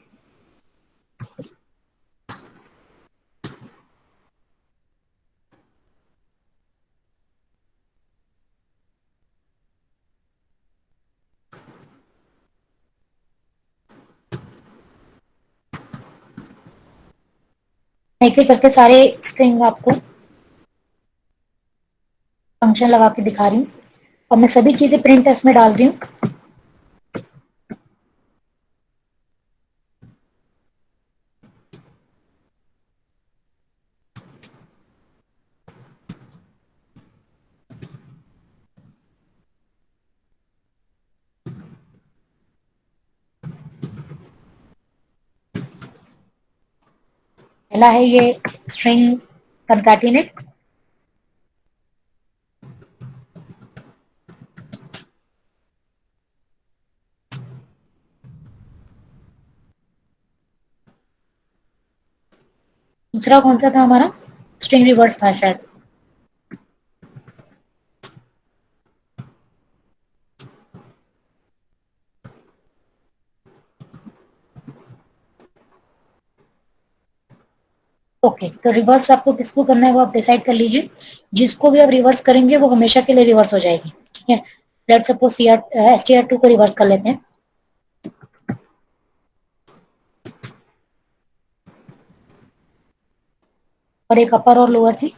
A: एक एक करके सारे स्ट्रिंग आपको फंक्शन लगा के दिखा रही हूँ, और मैं सभी चीजें प्रिंट एफ में डाल रही हूँ। पहला है ये स्ट्रिंग कंकैटिनेट। दूसरा कौन सा था हमारा? स्ट्रिंग रिवर्स था शायद। ओके, तो रिवर्स आपको किसको करना है वो आप डिसाइड कर लीजिए। जिसको भी आप रिवर्स करेंगे वो हमेशा के लिए रिवर्स हो जाएगी। ठीक है, लेट्स सपोज str2 को रिवर्स कर लेते हैं। और एक अपर और लोअर थी।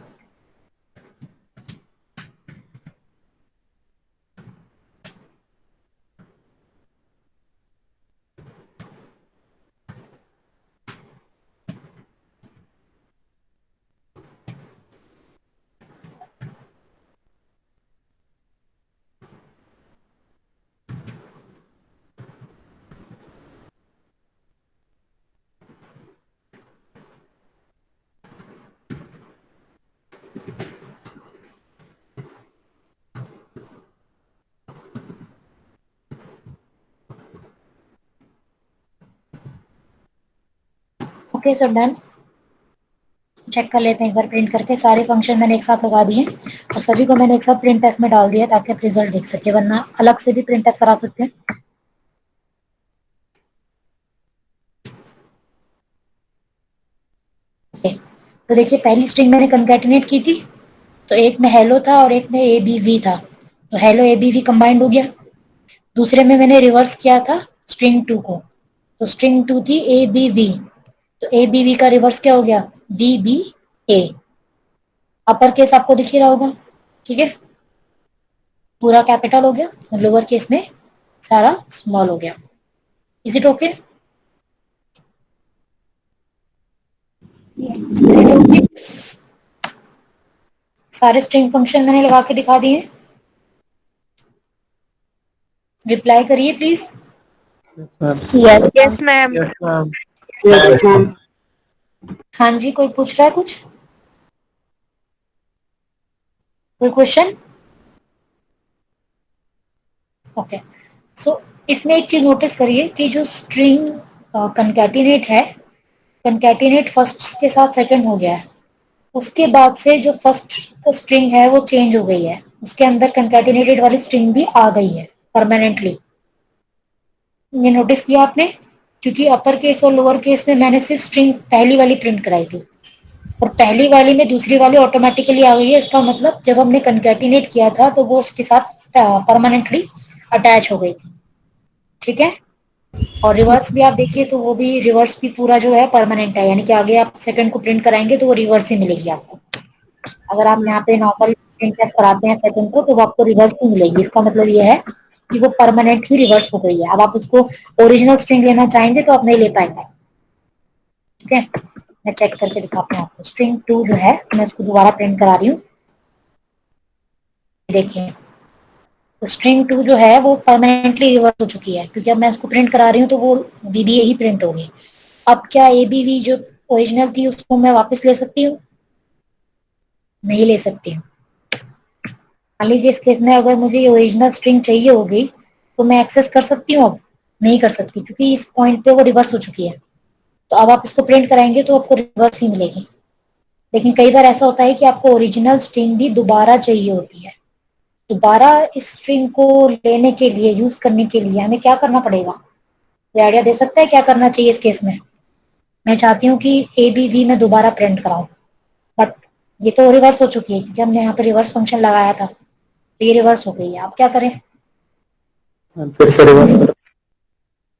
A: Okay, so done. चेक कर लेते हैं एक बार प्रिंट करके। सारे फंक्शन मैंने एक साथ लगा दिए और सभी को मैंने एक साथ प्रिंट एफ में डाल दिया ताकि आप रिजल्ट देख सके, वरना अलग से भी प्रिंट एफ करा सकते हैं। तो देखिए पहली स्ट्रिंग मैंने कंकैटिनेट की थी, तो एक में हेलो था और एक में एबीवी था, तो हेलो एबीवी कंबाइंड हो गया। दूसरे में मैंने रिवर्स किया था स्ट्रिंग 2 को, तो स्ट्रिंग 2 थी एबीवी, तो एबीवी का रिवर्स क्या हो गया, बीबीए। अपर केस आपको दिख ही रहा होगा, ठीक है, पूरा कैपिटल हो गया और लोअर केस में सारा स्मॉल हो गया। Is it okay? Is it okay? सारे स्ट्रिंग फंक्शन मैंने लगा के दिखा दिए, रिप्लाई करिए please.
B: Yes yes ma'am.
D: Yes, ma'am. Yes, ma'am.
A: हाँ जी, कोई पूछ रहा है कुछ, कोई क्वेश्चन? ओके, सो इसमें एक चीज नोटिस करिए कि जो स्ट्रिंग कंकैटिनेट है, कंकैटिनेट फर्स्ट के साथ सेकंड हो गया है, उसके बाद से जो फर्स्ट स्ट्रिंग है वो चेंज हो गई है, उसके अंदर कंकैटिनेटेड वाली स्ट्रिंग भी आ गई है परमानेंटली। ये नोटिस किया आपने? क्योंकि अपर केस और लोअर केस में मैंने सिर्फ स्ट्रिंग पहली वाली प्रिंट कराई थी, और पहली वाली में दूसरी वाली ऑटोमेटिकली आ गई है। इसका मतलब जब हमने कंकैटिनेट किया था तो वो उसके साथ परमानेंटली अटैच हो गई थी, ठीक है। और रिवर्स भी आप देखिए तो वो भी रिवर्स भी पूरा जो है परमानेंट है, यानी कि आगे आप सेकंड को प्रिंट कराएंगे तो वो रिवर्स ही मिलेगी आपको। अगर आप यहाँ पे नॉर्मल प्रिंट कराते हैं सेकंड को तो वो आपको रिवर्स ही मिलेगी। इसका मतलब ये है कि वो परमानेंट ही रिवर्स हो गई है। अब आप उसको ओरिजिनल स्ट्रिंग लेना चाहेंगे तो आप नहीं ले पाएंगे, ठीक है। मैं चेक करके दिखाती हूँ आपको। स्ट्रिंग 2 जो है मैं उसको दोबारा प्रिंट करा रही हूँ, देखिए। तो स्ट्रिंग 2 जो है वो परमानेंटली रिवर्स हो चुकी है, क्योंकि अब मैं उसको प्रिंट करा रही हूँ तो वो बीबीए ही प्रिंट होगी। अब क्या एबीवी जो ओरिजिनल थी उसको मैं वापस ले सकती हूँ? नहीं ले सकती हूँ। मान लीजिए इस केस में अगर मुझे ओरिजिनल स्ट्रिंग चाहिए होगी तो मैं एक्सेस कर सकती हूँ? अब नहीं कर सकती, क्योंकि इस पॉइंट पे वो रिवर्स हो चुकी है। तो अब आप इसको प्रिंट कराएंगे तो आपको रिवर्स ही मिलेगी। लेकिन कई बार ऐसा होता है कि आपको ओरिजिनल स्ट्रिंग भी दोबारा चाहिए होती है। दोबारा इस स्ट्रिंग को लेने के लिए, यूज करने के लिए हमें क्या करना पड़ेगा? कोई आइडिया दे सकता है क्या करना चाहिए इस केस में? मैं चाहती हूँ कि एबीवी में दोबारा प्रिंट कराऊं, बट ये तो रिवर्स हो चुकी है क्योंकि हमने यहाँ पे रिवर्स फंक्शन लगाया था, तो ये रिवर्स हो गई है। आप क्या करें?
D: फिर से रिवर्स करो।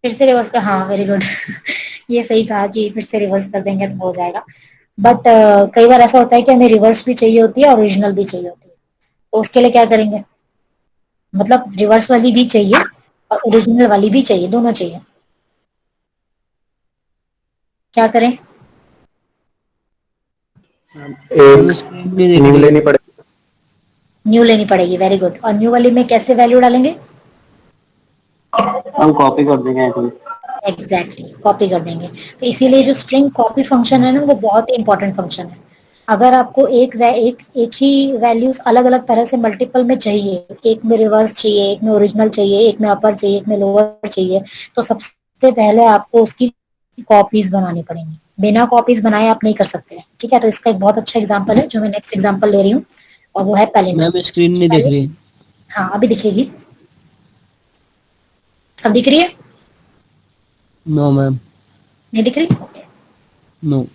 A: फिर से रिवर्स का, हाँ वेरी गुड। ये सही कहा कि फिर से रिवर्स कर देंगे तो हो जाएगा। बट कई बार ऐसा होता है कि हमें रिवर्स भी चाहिए होती है और ओरिजिनल भी चाहिए होती है, तो उसके लिए क्या करेंगे? मतलब रिवर्स वाली भी चाहिए और ओरिजिनल वाली भी चाहिए, दोनों चाहिए। क्या करें?
D: एक न्यू लेनी पड़ेगी।
A: न्यू लेनी पड़ेगी, वेरी गुड। और न्यू वाली में कैसे वैल्यू डालेंगे?
C: हम कॉपी कर देंगे ऐसे।
A: एग्जैक्टली, कॉपी कर देंगे। तो इसीलिए जो स्ट्रिंग कॉपी फंक्शन है ना वो बहुत ही इंपॉर्टेंट फंक्शन है। अगर आपको एक ही वैल्यूज अलग अलग तरह से मल्टीपल में चाहिए, एक में रिवर्स चाहिए, एक में ओरिजिनल चाहिए, एक में अपर चाहिए, एक में लोअर चाहिए, तो सबसे पहले आपको उसकी कॉपीज बनानी पड़ेंगी। बिना कॉपीज बनाए आप नहीं कर सकते, ठीक है। तो इसका एक बहुत अच्छा एग्जाम्पल है जो मैं नेक्स्ट एग्जाम्पल ले रही हूँ, और वो है पैलिंड्रोम।
E: मैम स्क्रीन नहीं दिख रही।
A: हाँ अभी दिखेगी, अब दिख रही है?
E: नो मैम,
A: नहीं दिख रही?
E: नो।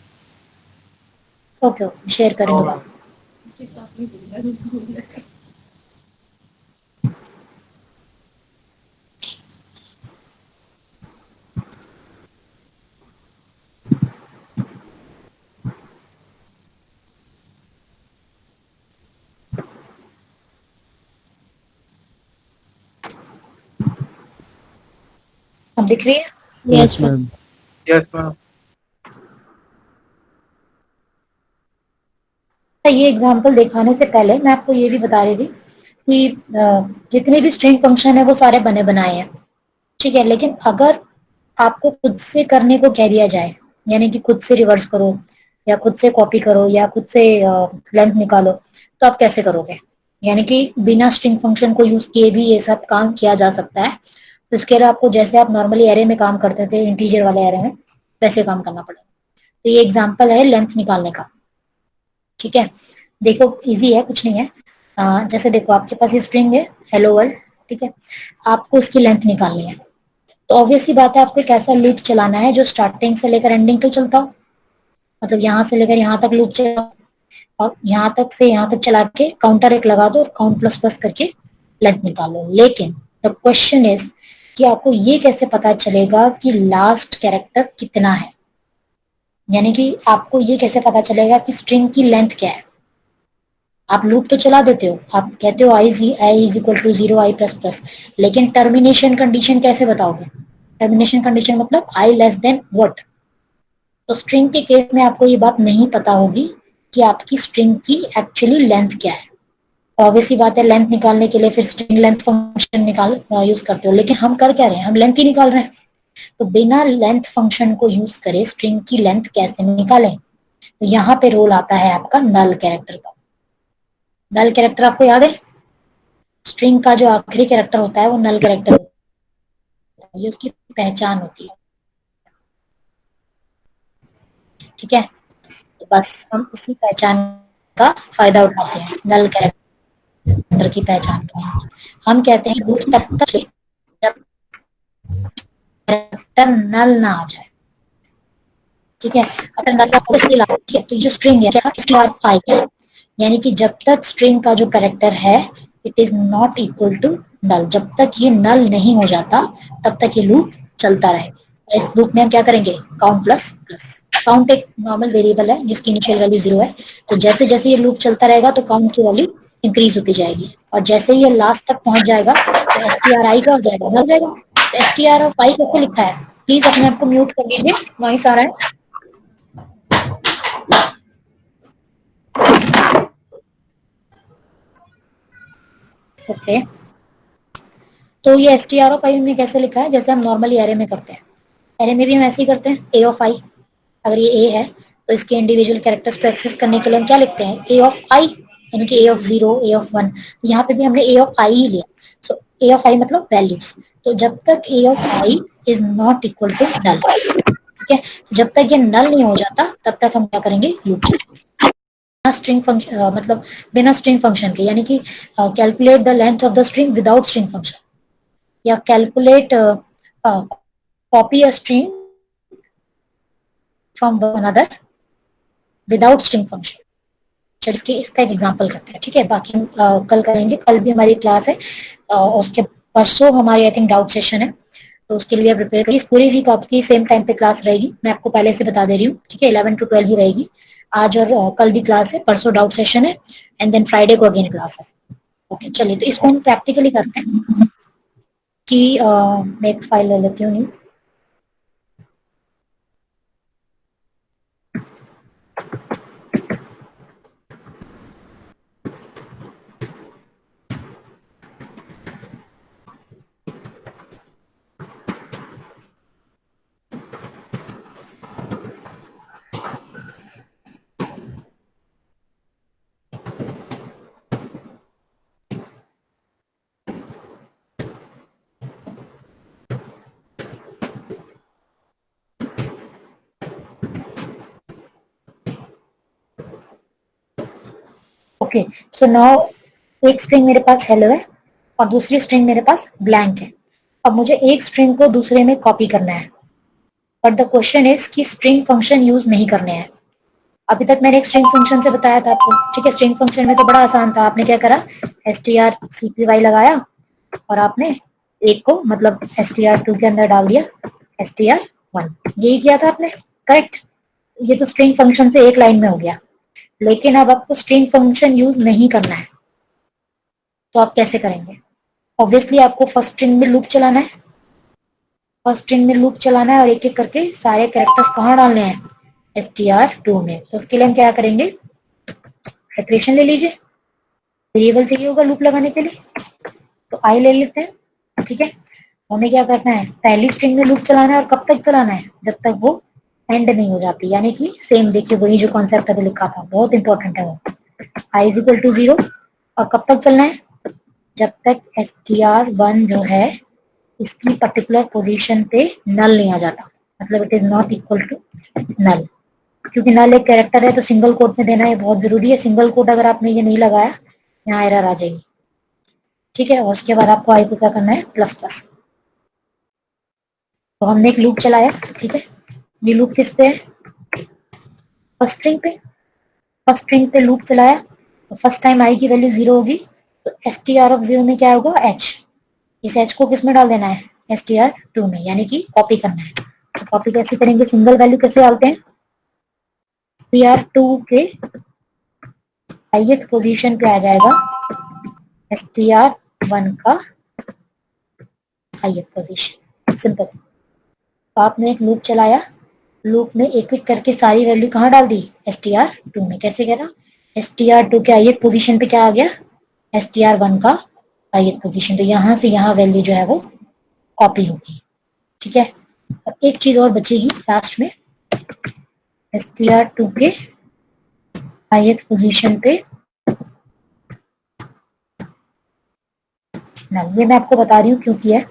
A: ओके ओके, शेयर करेंगे बाद। अब दिख रही है?
E: Yes ma'am.
D: Yes ma'am.
A: ये एग्जांपल दिखाने से पहले मैं आपको ये भी बता रही थी कि जितने भी स्ट्रिंग फंक्शन है वो सारे बने बनाए हैं, ठीक है। लेकिन अगर आपको खुद से करने को कह दिया जाए, यानी कि खुद से रिवर्स करो या खुद से कॉपी करो या खुद से लेंथ निकालो, तो आप कैसे करोगे? यानी कि बिना स्ट्रिंग फंक्शन को यूज किए भी ये सब काम किया जा सकता है। तो इसके लिए आपको जैसे आप नॉर्मली एरे में काम करते थे, इंटीजर वाले एरे में, वैसे काम करना पड़ेगा। तो ये एग्जाम्पल है लेंथ निकालने का, ठीक है। देखो इजी है, कुछ नहीं है। जैसे देखो आपके पास ये स्ट्रिंग है हेलो वर्ल्ड, ठीक है। आपको इसकी लेंथ निकालनी है, तो ऑब्वियसली बात है आपको एक ऐसा लूप चलाना है जो स्टार्टिंग से लेकर एंडिंग तक चलता हो। मतलब यहाँ से लेकर यहाँ तक लूप चला और यहाँ तक से यहाँ तक चला के काउंटर एक लगा दो और काउंट प्लस प्लस करके लेंथ निकालो। लेकिन द क्वेश्चन इज कि आपको ये कैसे पता चलेगा कि लास्ट कैरेक्टर कितना है, यानी कि आपको ये कैसे पता चलेगा कि स्ट्रिंग की लेंथ क्या है। आप लूप तो चला देते हो, आप कहते हो I is equal to 0 I plus plus, लेकिन टर्मिनेशन कंडीशन कैसे बताओगे? टर्मिनेशन कंडीशन मतलब आई लेस देन व्हाट। तो स्ट्रिंग के केस में आपको ये बात नहीं पता होगी कि आपकी स्ट्रिंग की एक्चुअली लेंथ क्या है। ऑब्वियसली बात है, लेंथ निकालने के लिए फिर स्ट्रिंग लेंथ फंक्शन यूज करते हो, लेकिन हम कर क्या रहे हैं, हम लेंथ ही निकाल रहे हैं। तो बिना लेंथ फंक्शन को यूज करे स्ट्रिंग की लेंथ कैसे निकालें? तो यहाँ पे रोल आता है आपका नल कैरेक्टर का। नल कैरेक्टर आपको याद है, स्ट्रिंग का जो आखिरी कैरेक्टर होता है वो नल कैरेक्टर होता है, ये उसकी पहचान होती है। ठीक है, तो बस हम इसी पहचान का फायदा उठाते हैं, नल कैरेक्टर की पहचान का। हम कहते हैं लूप तब तक जब कैरेक्टर नल ना आ जाए। ठीक है, अगर नल का ठीक है, तो जो स्ट्रिंग है क्या str है, यानी कि जब तक स्ट्रिंग का जो कैरेक्टर है it is not equal to null, जब तक ये नल नहीं हो जाता तब तक ये लूप चलता रहेगा। इस लूप में हम क्या करेंगे, काउंट प्लस प्लस। काउंट एक नॉर्मल वेरिएबल है जिसकी इनिशियल वैल्यू 0 है, तो जैसे जैसे ये लूप चलता रहेगा तो काउंट की वैल्यू इंक्रीज होती जाएगी, और जैसे ये लास्ट तक पहुंच जाएगा तो stri का हो जाएगा, नल जाएगा। तो str कैसे लिखा है, प्लीज अपने आप को म्यूट कर लीजिए, नॉइस आ रहा है। ओके, तो ये str हमने कैसे लिखा है, जैसे हम नॉर्मली एरे में करते हैं। एरे में भी हम ऐसे ही करते हैं, a ऑफ i, अगर ये a है तो इसके इंडिविजुअल कैरेक्टर्स को एक्सेस करने के लिए हम क्या लिखते हैं, a ऑफ i, यानी कि a ऑफ 0, a ऑफ 1। तो यहाँ पे भी हमने a ऑफ i ही लिया। सो a ऑफ i मतलब वैल्यूज। तो जब तक a of i is not equal to null, ठीक है, जब तक ये नल नहीं हो जाता तब तक हम क्या करेंगे, लूप चलाएंगे। स्ट्रिंग फंक्शन मतलब बिना स्ट्रिंग फंक्शन के, यानी कि calculate the length of the string without string function, या calculate copy a string from another without string function. चलिए इसका एक एग्जांपल करते हैं। ठीक है, बाकी हम कल करेंगे, कल भी हमारी क्लास है, उसके परसों हमारी आई थिंक डाउट सेशन है, तो उसके लिए प्रिपेयर करिए। इस पूरी वीक आपकी सेम टाइम पे क्लास रहेगी, मैं आपको पहले से बता दे रही हूँ। ठीक है, 11 to 12 ही रहेगी आज, और कल भी क्लास है, परसों डाउट सेशन है, एंड देन फ्राइडे को अगेन क्लास है। ओके, चलिए तो इसको हम प्रैक्टिकली करते हैं कि मैं एक फाइल ले लेती हूँ। ओके, सो नाउ एक स्ट्रिंग मेरे पास हेलो है और दूसरी स्ट्रिंग मेरे पास ब्लैंक है। अब मुझे एक स्ट्रिंग को दूसरे में कॉपी करना है, बट द क्वेश्चन इज कि स्ट्रिंग फंक्शन यूज नहीं करने हैं। अभी तक मैंने एक स्ट्रिंग फंक्शन से बताया था आपको। ठीक है, स्ट्रिंग फंक्शन में तो बड़ा आसान था, आपने क्या करा, strcpy लगाया और आपने एक को मतलब str2 के अंदर डाल दिया str1, यही किया था आपने, करेक्ट। ये तो स्ट्रिंग फंक्शन से एक लाइन में हो गया। लेकिन अब आपको स्ट्रिंग फंक्शन यूज नहीं करना है, तो आप कैसे करेंगे? ऑब्वियसली आपको फर्स्ट स्ट्रिंग में लूप चलाना है, फर्स्ट स्ट्रिंग में लूप चलाना है और एक एक करके सारे कैरेक्टर्स कहाँ डालने हैं, str2 में। तो उसके लिए हम क्या करेंगे, सेपरेशन ले लीजिए, वेरिएबल चाहिए होगा लूप लगाने के लिए, तो आई ले लेते हैं। ठीक है, हमें क्या करना है, पहली स्ट्रिंग में लूप चलाना है, और कब तक चलाना है, जब तक वो एंड नहीं हो जाती, यानी कि सेम देखिए वही जो कॉन्सेप्ट अभी लिखा था, बहुत इंपॉर्टेंट है वो, आई इज इक्वल टू 0, और कब तक चलना है, जब तक str1 जो है इसकी पर्टिकुलर पोजीशन पे नल नहीं आ जाता, मतलब it is not equal to null. क्योंकि नल एक कैरेक्टर है तो सिंगल कोट में देना है, बहुत जरूरी है। सिंगल कोट अगर आपने ये नहीं लगाया, यहाँ एरर आ जाएगी। ठीक है, और उसके बाद आपको आई को क्या करना है, प्लस प्लस। तो हमने एक लूप चलाया। ठीक है, ये लूप किस पे है, फर्स्ट स्ट्रिंग पे लूप चलाया तो फर्स्ट टाइम आई की वैल्यू 0 होगी, तो str(0) में क्या होगा, h। इस h को किस में डाल देना है, str2 में, यानी कि कॉपी करना है। तो कॉपी कैसे करेंगे, सिंगल वैल्यू कैसे डालते हैं, str2 के हाईएस्ट पोजीशन पे आ जाएगा str1 का हाईएस्ट पोजीशन, सिंपल। तो आपने एक लूप चलाया, लूप में एक एक करके सारी वैल्यू कहाँ डाल दी, str2 में। कैसे करा, str2 के हाईएस्ट पोजीशन पे क्या आ गया, str1 का हाईएस्ट पोजीशन, तो यहाँ से यहाँ वैल्यू जो है वो कॉपी होगी, ठीक है। अब एक चीज और बचेगी लास्ट में, str2 के हाईएस्ट पोजीशन पे नल, ये मैं आपको बता रही हूँ क्यों किया है,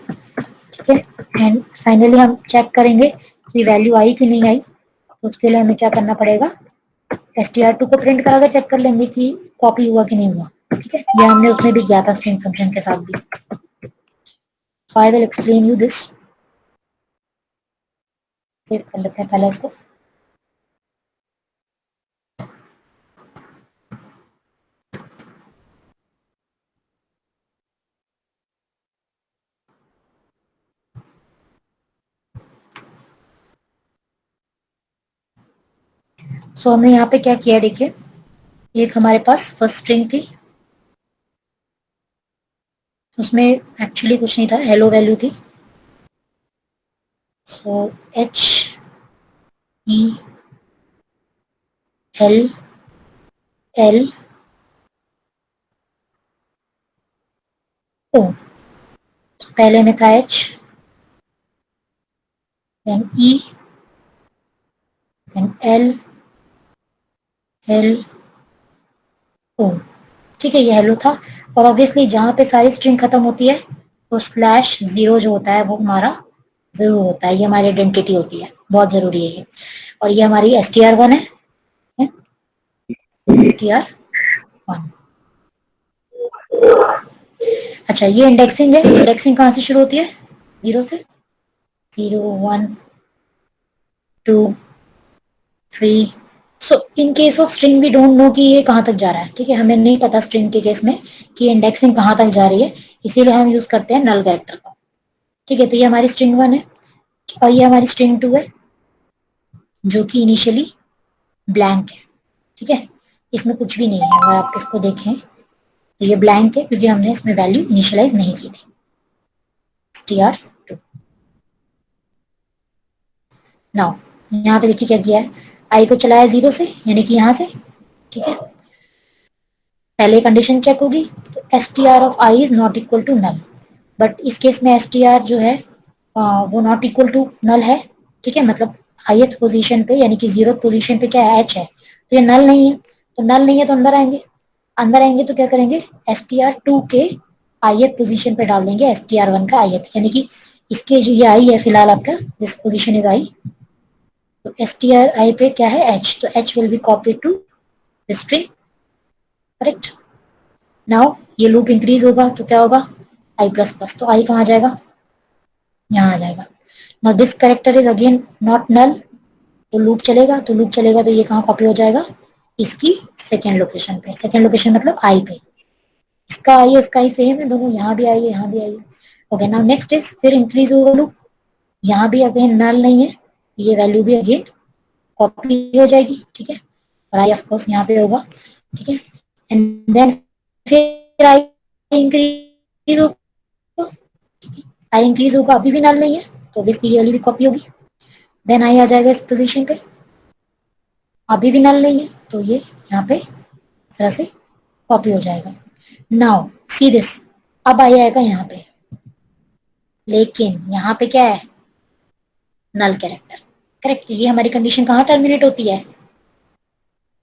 A: ठीक है। एंड फाइनली हम चेक करेंगे कि वैल्यू आई कि नहीं आई, तो उसके लिए हमें क्या करना पड़ेगा, str2 को प्रिंट करा कर चेक कर लेंगे कि कॉपी हुआ कि नहीं हुआ, ठीक है। ये हमने उसमें भी किया था स्ट्रिंग फंक्शन के साथ भी। I will explain you this, save कर लेते हैं पहले इसको। सो हमने यहाँ पे क्या किया, देखिए एक हमारे पास फर्स्ट स्ट्रिंग थी, उसमें एक्चुअली कुछ नहीं था, हेलो वैल्यू थी। सो h e l l o, पहले में था h, then e, then l o, ठीक है। ये हेलो था, और ऑब्वियसली जहां पे सारी स्ट्रिंग खत्म होती है तो /0 जो होता है वो हमारा जरूर होता है, ये हमारी आइडेंटिटी होती है, बहुत जरूरी है ये। और ये हमारी str1 है str1। अच्छा, ये इंडेक्सिंग है, इंडेक्सिंग कहाँ से शुरू होती है, 0 से, 0 1 2 3। So in case of string we don't know कि ये कहाँ तक जा रहा है, ठीक है। हमें नहीं पता स्ट्रिंग के केस में कि इंडेक्सिंग कहाँ तक जा रही है, इसीलिए हम यूज करते हैं नल कैरेक्टर का, ठीक है। तो ये हमारी स्ट्रिंग 1 है और ये हमारी स्ट्रिंग 2 है जो कि इनिशियली ब्लैंक है, ठीक है। इसमें कुछ भी नहीं है, अगर आप इसको देखें तो ये ब्लैंक है क्योंकि हमने इसमें वैल्यू इनिशियलाइज नहीं की थी, str2। नाउ यहाँ पे देखिए क्या किया है, आई को चलाया 0 से, यानी कि यहाँ से, ठीक है। पहले कंडीशन चेक होगी तो str of i is not equal to null, but इस केस में str जो है वो नॉट इक्वल टू नल है, ठीक है। मतलब हाईएस्ट पोजीशन पे यानी कि 0th पोजीशन पे क्या है, h है, तो ये नल नहीं है, तो नल नहीं है तो अंदर आएंगे, अंदर आएंगे तो क्या करेंगे, str2 के ith पोजीशन पे डाल देंगे str1 का ith, यानी कि इसके जो ये i है फिलहाल आपका, दिस पोजीशन इज i, तो stri पे क्या है, h, तो h will be copy to the string, correct. Now ये लूप इंक्रीज होगा तो क्या होगा, i प्लस प्लस, तो i कहाँ जाएगा, यहाँ आ जाएगा। नाउ this character is again not null, तो लूप चलेगा, तो लूप चलेगा तो ये कहाँ कॉपी हो जाएगा, इसकी सेकेंड लोकेशन पे, सेकेंड लोकेशन मतलब i पे, इसका आई उसका ही सेम है, दोनों यहाँ भी आई है यहाँ भी आई है। ओके, नाउ नेक्स्ट इज फिर इंक्रीज होगा लूप, यहाँ भी अगेन नल नहीं है, ये वैल्यू भी अगेन कॉपी हो जाएगी, ठीक है। और आई ऑफ कोर्स यहाँ पे होगा, ठीक है। एंड देन फिर आई इंक्रीज होगा, आई इंक्रीज होगा, अभी भी नल नहीं है तो ऑब्वियसली ये वाली भी कॉपी होगी। देन आई आ जाएगा इस पोजीशन पे, अभी भी नल नहीं है तो ये यहाँ पे इस तरह से कॉपी हो जाएगा। नाउ सी दिस, अब आई आएगा यहाँ पे, लेकिन यहाँ पे क्या है, नल कैरेक्टर, करेक्ट। ये हमारी कंडीशन कहाँ टर्मिनेट होती है,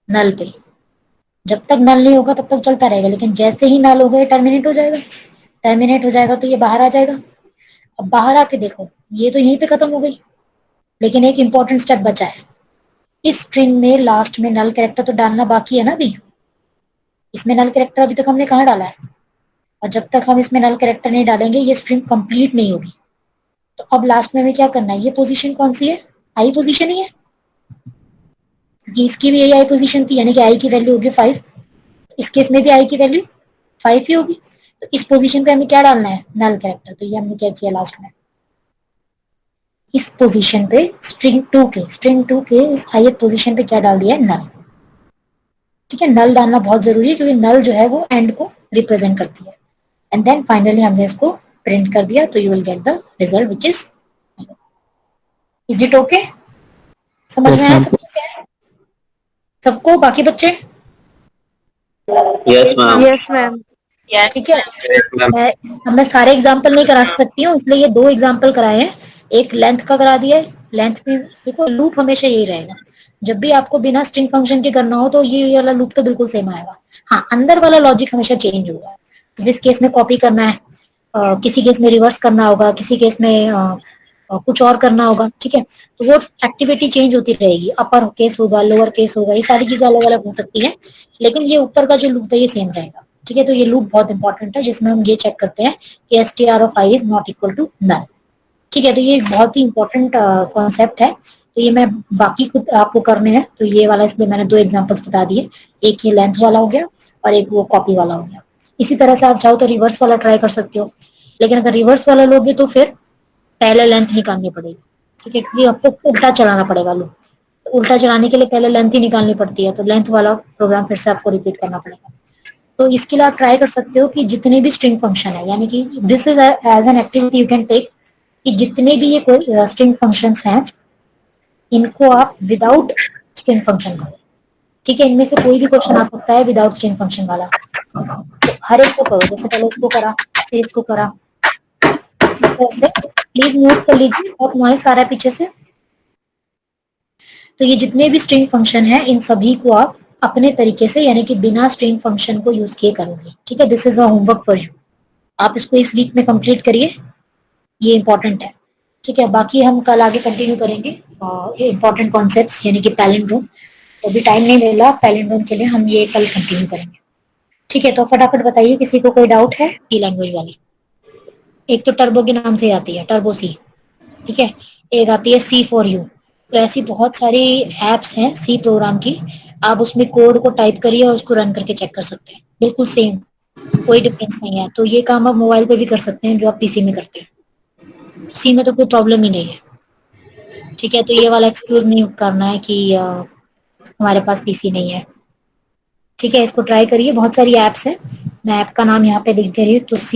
A: नल पे। जब तक नल नहीं होगा तब तक चलता रहेगा, लेकिन जैसे ही नल होगा ये टर्मिनेट हो जाएगा, टर्मिनेट हो जाएगा तो ये बाहर आ जाएगा। अब बाहर आके देखो, ये तो यहीं पे खत्म हो गई, लेकिन एक इंपॉर्टेंट स्टेप बचा है, इस स्ट्रिंग में लास्ट में नल कैरेक्टर तो डालना बाकी है ना अभी, इसमें नल कैरेक्टर अभी तक हमने कहाँ डाला है, और जब तक हम इसमें नल कैरेक्टर नहीं डालेंगे ये स्ट्रिंग कंप्लीट नहीं होगी। तो अब लास्ट में हमें क्या करना है, ये पोजीशन कौन सी है, आई पोजीशन ही है, कि इसकी भी यही आई पोजीशन थी, यानी कि आई की वैल्यू होगी 5, इस केस में भी आई की वैल्यू 5 ही होगी। तो इस पोजीशन पे हमें क्या डालना है, नल कैरेक्टर। तो ये हमने क्या किया लास्ट में, इस पोजीशन पे स्ट्रिंग 2 के इस ith पोजीशन पे क्या डाल दिया है, नल। ठीक है, नल डालना बहुत जरूरी है क्योंकि नल जो है वो एंड को रिप्रेजेंट करती है। एंड देन फाइनली हमने इसको प्रिंट कर दिया, तो you will get the result which is it okay? समझ
E: Yes,
A: में आया
E: ma'am.
A: सबको? बाकी बच्चे?
C: Yes ma'am.
B: Yes ma'am.
A: ठीक है, मैं सारे एग्जाम्पल नहीं करा सकती हूँ, इसलिए ये 2 एग्जाम्पल कराए हैं। एक लेंथ का करा दिया है, लेंथ भी देखो, लूप हमेशा यही रहेगा। जब भी आपको बिना स्ट्रिंग फंक्शन के करना हो तो ये वाला लूप तो बिल्कुल सेम आएगा। हाँ, अंदर वाला लॉजिक हमेशा चेंज होगा। जिस केस में कॉपी करना है, किसी केस में रिवर्स करना होगा, किसी केस में कुछ और करना होगा। ठीक है, तो वो एक्टिविटी चेंज होती रहेगी, अपर केस होगा, लोअर केस होगा, ये सारी चीजें अलग अलग हो सकती है, लेकिन ये ऊपर का जो लूप है ये सेम रहेगा। ठीक है, तो ये लूप बहुत इंपॉर्टेंट है, जिसमें हम ये चेक करते हैं कि str of i is not equal to null. ठीक है, तो ये एक बहुत ही इंपॉर्टेंट कॉन्सेप्ट है। तो ये मैं बाकी खुद आपको करने हैं, तो ये वाला इसलिए मैंने 2 एग्जांपल्स बता दिए, एक ये लेंथ वाला हो गया और एक वो कॉपी वाला हो गया। इसी तरह से आप चाहो तो रिवर्स वाला ट्राई कर सकते हो, लेकिन अगर रिवर्स वाला लोगे तो फिर पहले लेंथ निकालनी पड़ेगी। ठीक है, क्योंकि आपको उल्टा चलाना पड़ेगा लूप, तो उल्टा चलाने के लिए पहले लेंथ ही निकालनी पड़ती है, तो लेंथ वाला प्रोग्राम फिर से आपको रिपीट करना पड़ेगा। तो इसके लिए आप ट्राई कर सकते हो कि जितने भी स्ट्रिंग फंक्शन है, यानी कि this is as an activity you can take, कि जितने भी ये कोई स्ट्रिंग फंक्शंस हैं इनको आप विदाउट स्ट्रिंग फंक्शन करो। ठीक है, इनमें से कोई भी क्वेश्चन आ सकता है विदाउट स्ट्रिंग फंक्शन वाला, तो हर एक को करो। जैसे पहले इसको करा, फिर इसको करा, इस तरह से। प्लीज म्यूट कर लीजिए और नॉइस आ रहा है पीछे से। तो ये जितने भी स्ट्रिंग फंक्शन है इन सभी को आप अपने तरीके से, यानी कि बिना स्ट्रिंग फंक्शन को यूज किए करोगे। ठीक है, this is a homework for you. आप इसको इस वीक में कंप्लीट करिए, ये इंपॉर्टेंट है। ठीक है, बाकी हम कल आगे कंटिन्यू करेंगे इंपॉर्टेंट कॉन्सेप्ट्स, यानी कि पैलिंड्रोम। तो अभी टाइम नहीं मिला पैलिंड्रोम के लिए, हम ये कल कंटिन्यू करेंगे। ठीक है, तो फटाफट बताइए किसी को कोई डाउट है सी लैंग्वेज वाली। एक तो टर्बो के नाम से आती है, टर्बो सी। ठीक है, एक आती है सी फॉर यू। तो ऐसी बहुत सारी एप्स हैं सी प्रोग्राम की, आप उसमें कोड को टाइप करिए और उसको रन करके चेक कर सकते हैं, बिल्कुल सेम, कोई डिफरेंस नहीं है। तो ये काम आप मोबाइल पे भी कर सकते हैं जो आप पीसी में करते हैं, सी में तो कोई प्रॉब्लम ही नहीं है। ठीक है, तो ये वाला एक्सक्यूज नहीं करना है कि हमारे पास पीसी नहीं है। ठीक है, इसको ट्राई करिए, बहुत सारी एप्स है, मैं ऐप का नाम यहाँ पे लिख दे रही हूँ। तो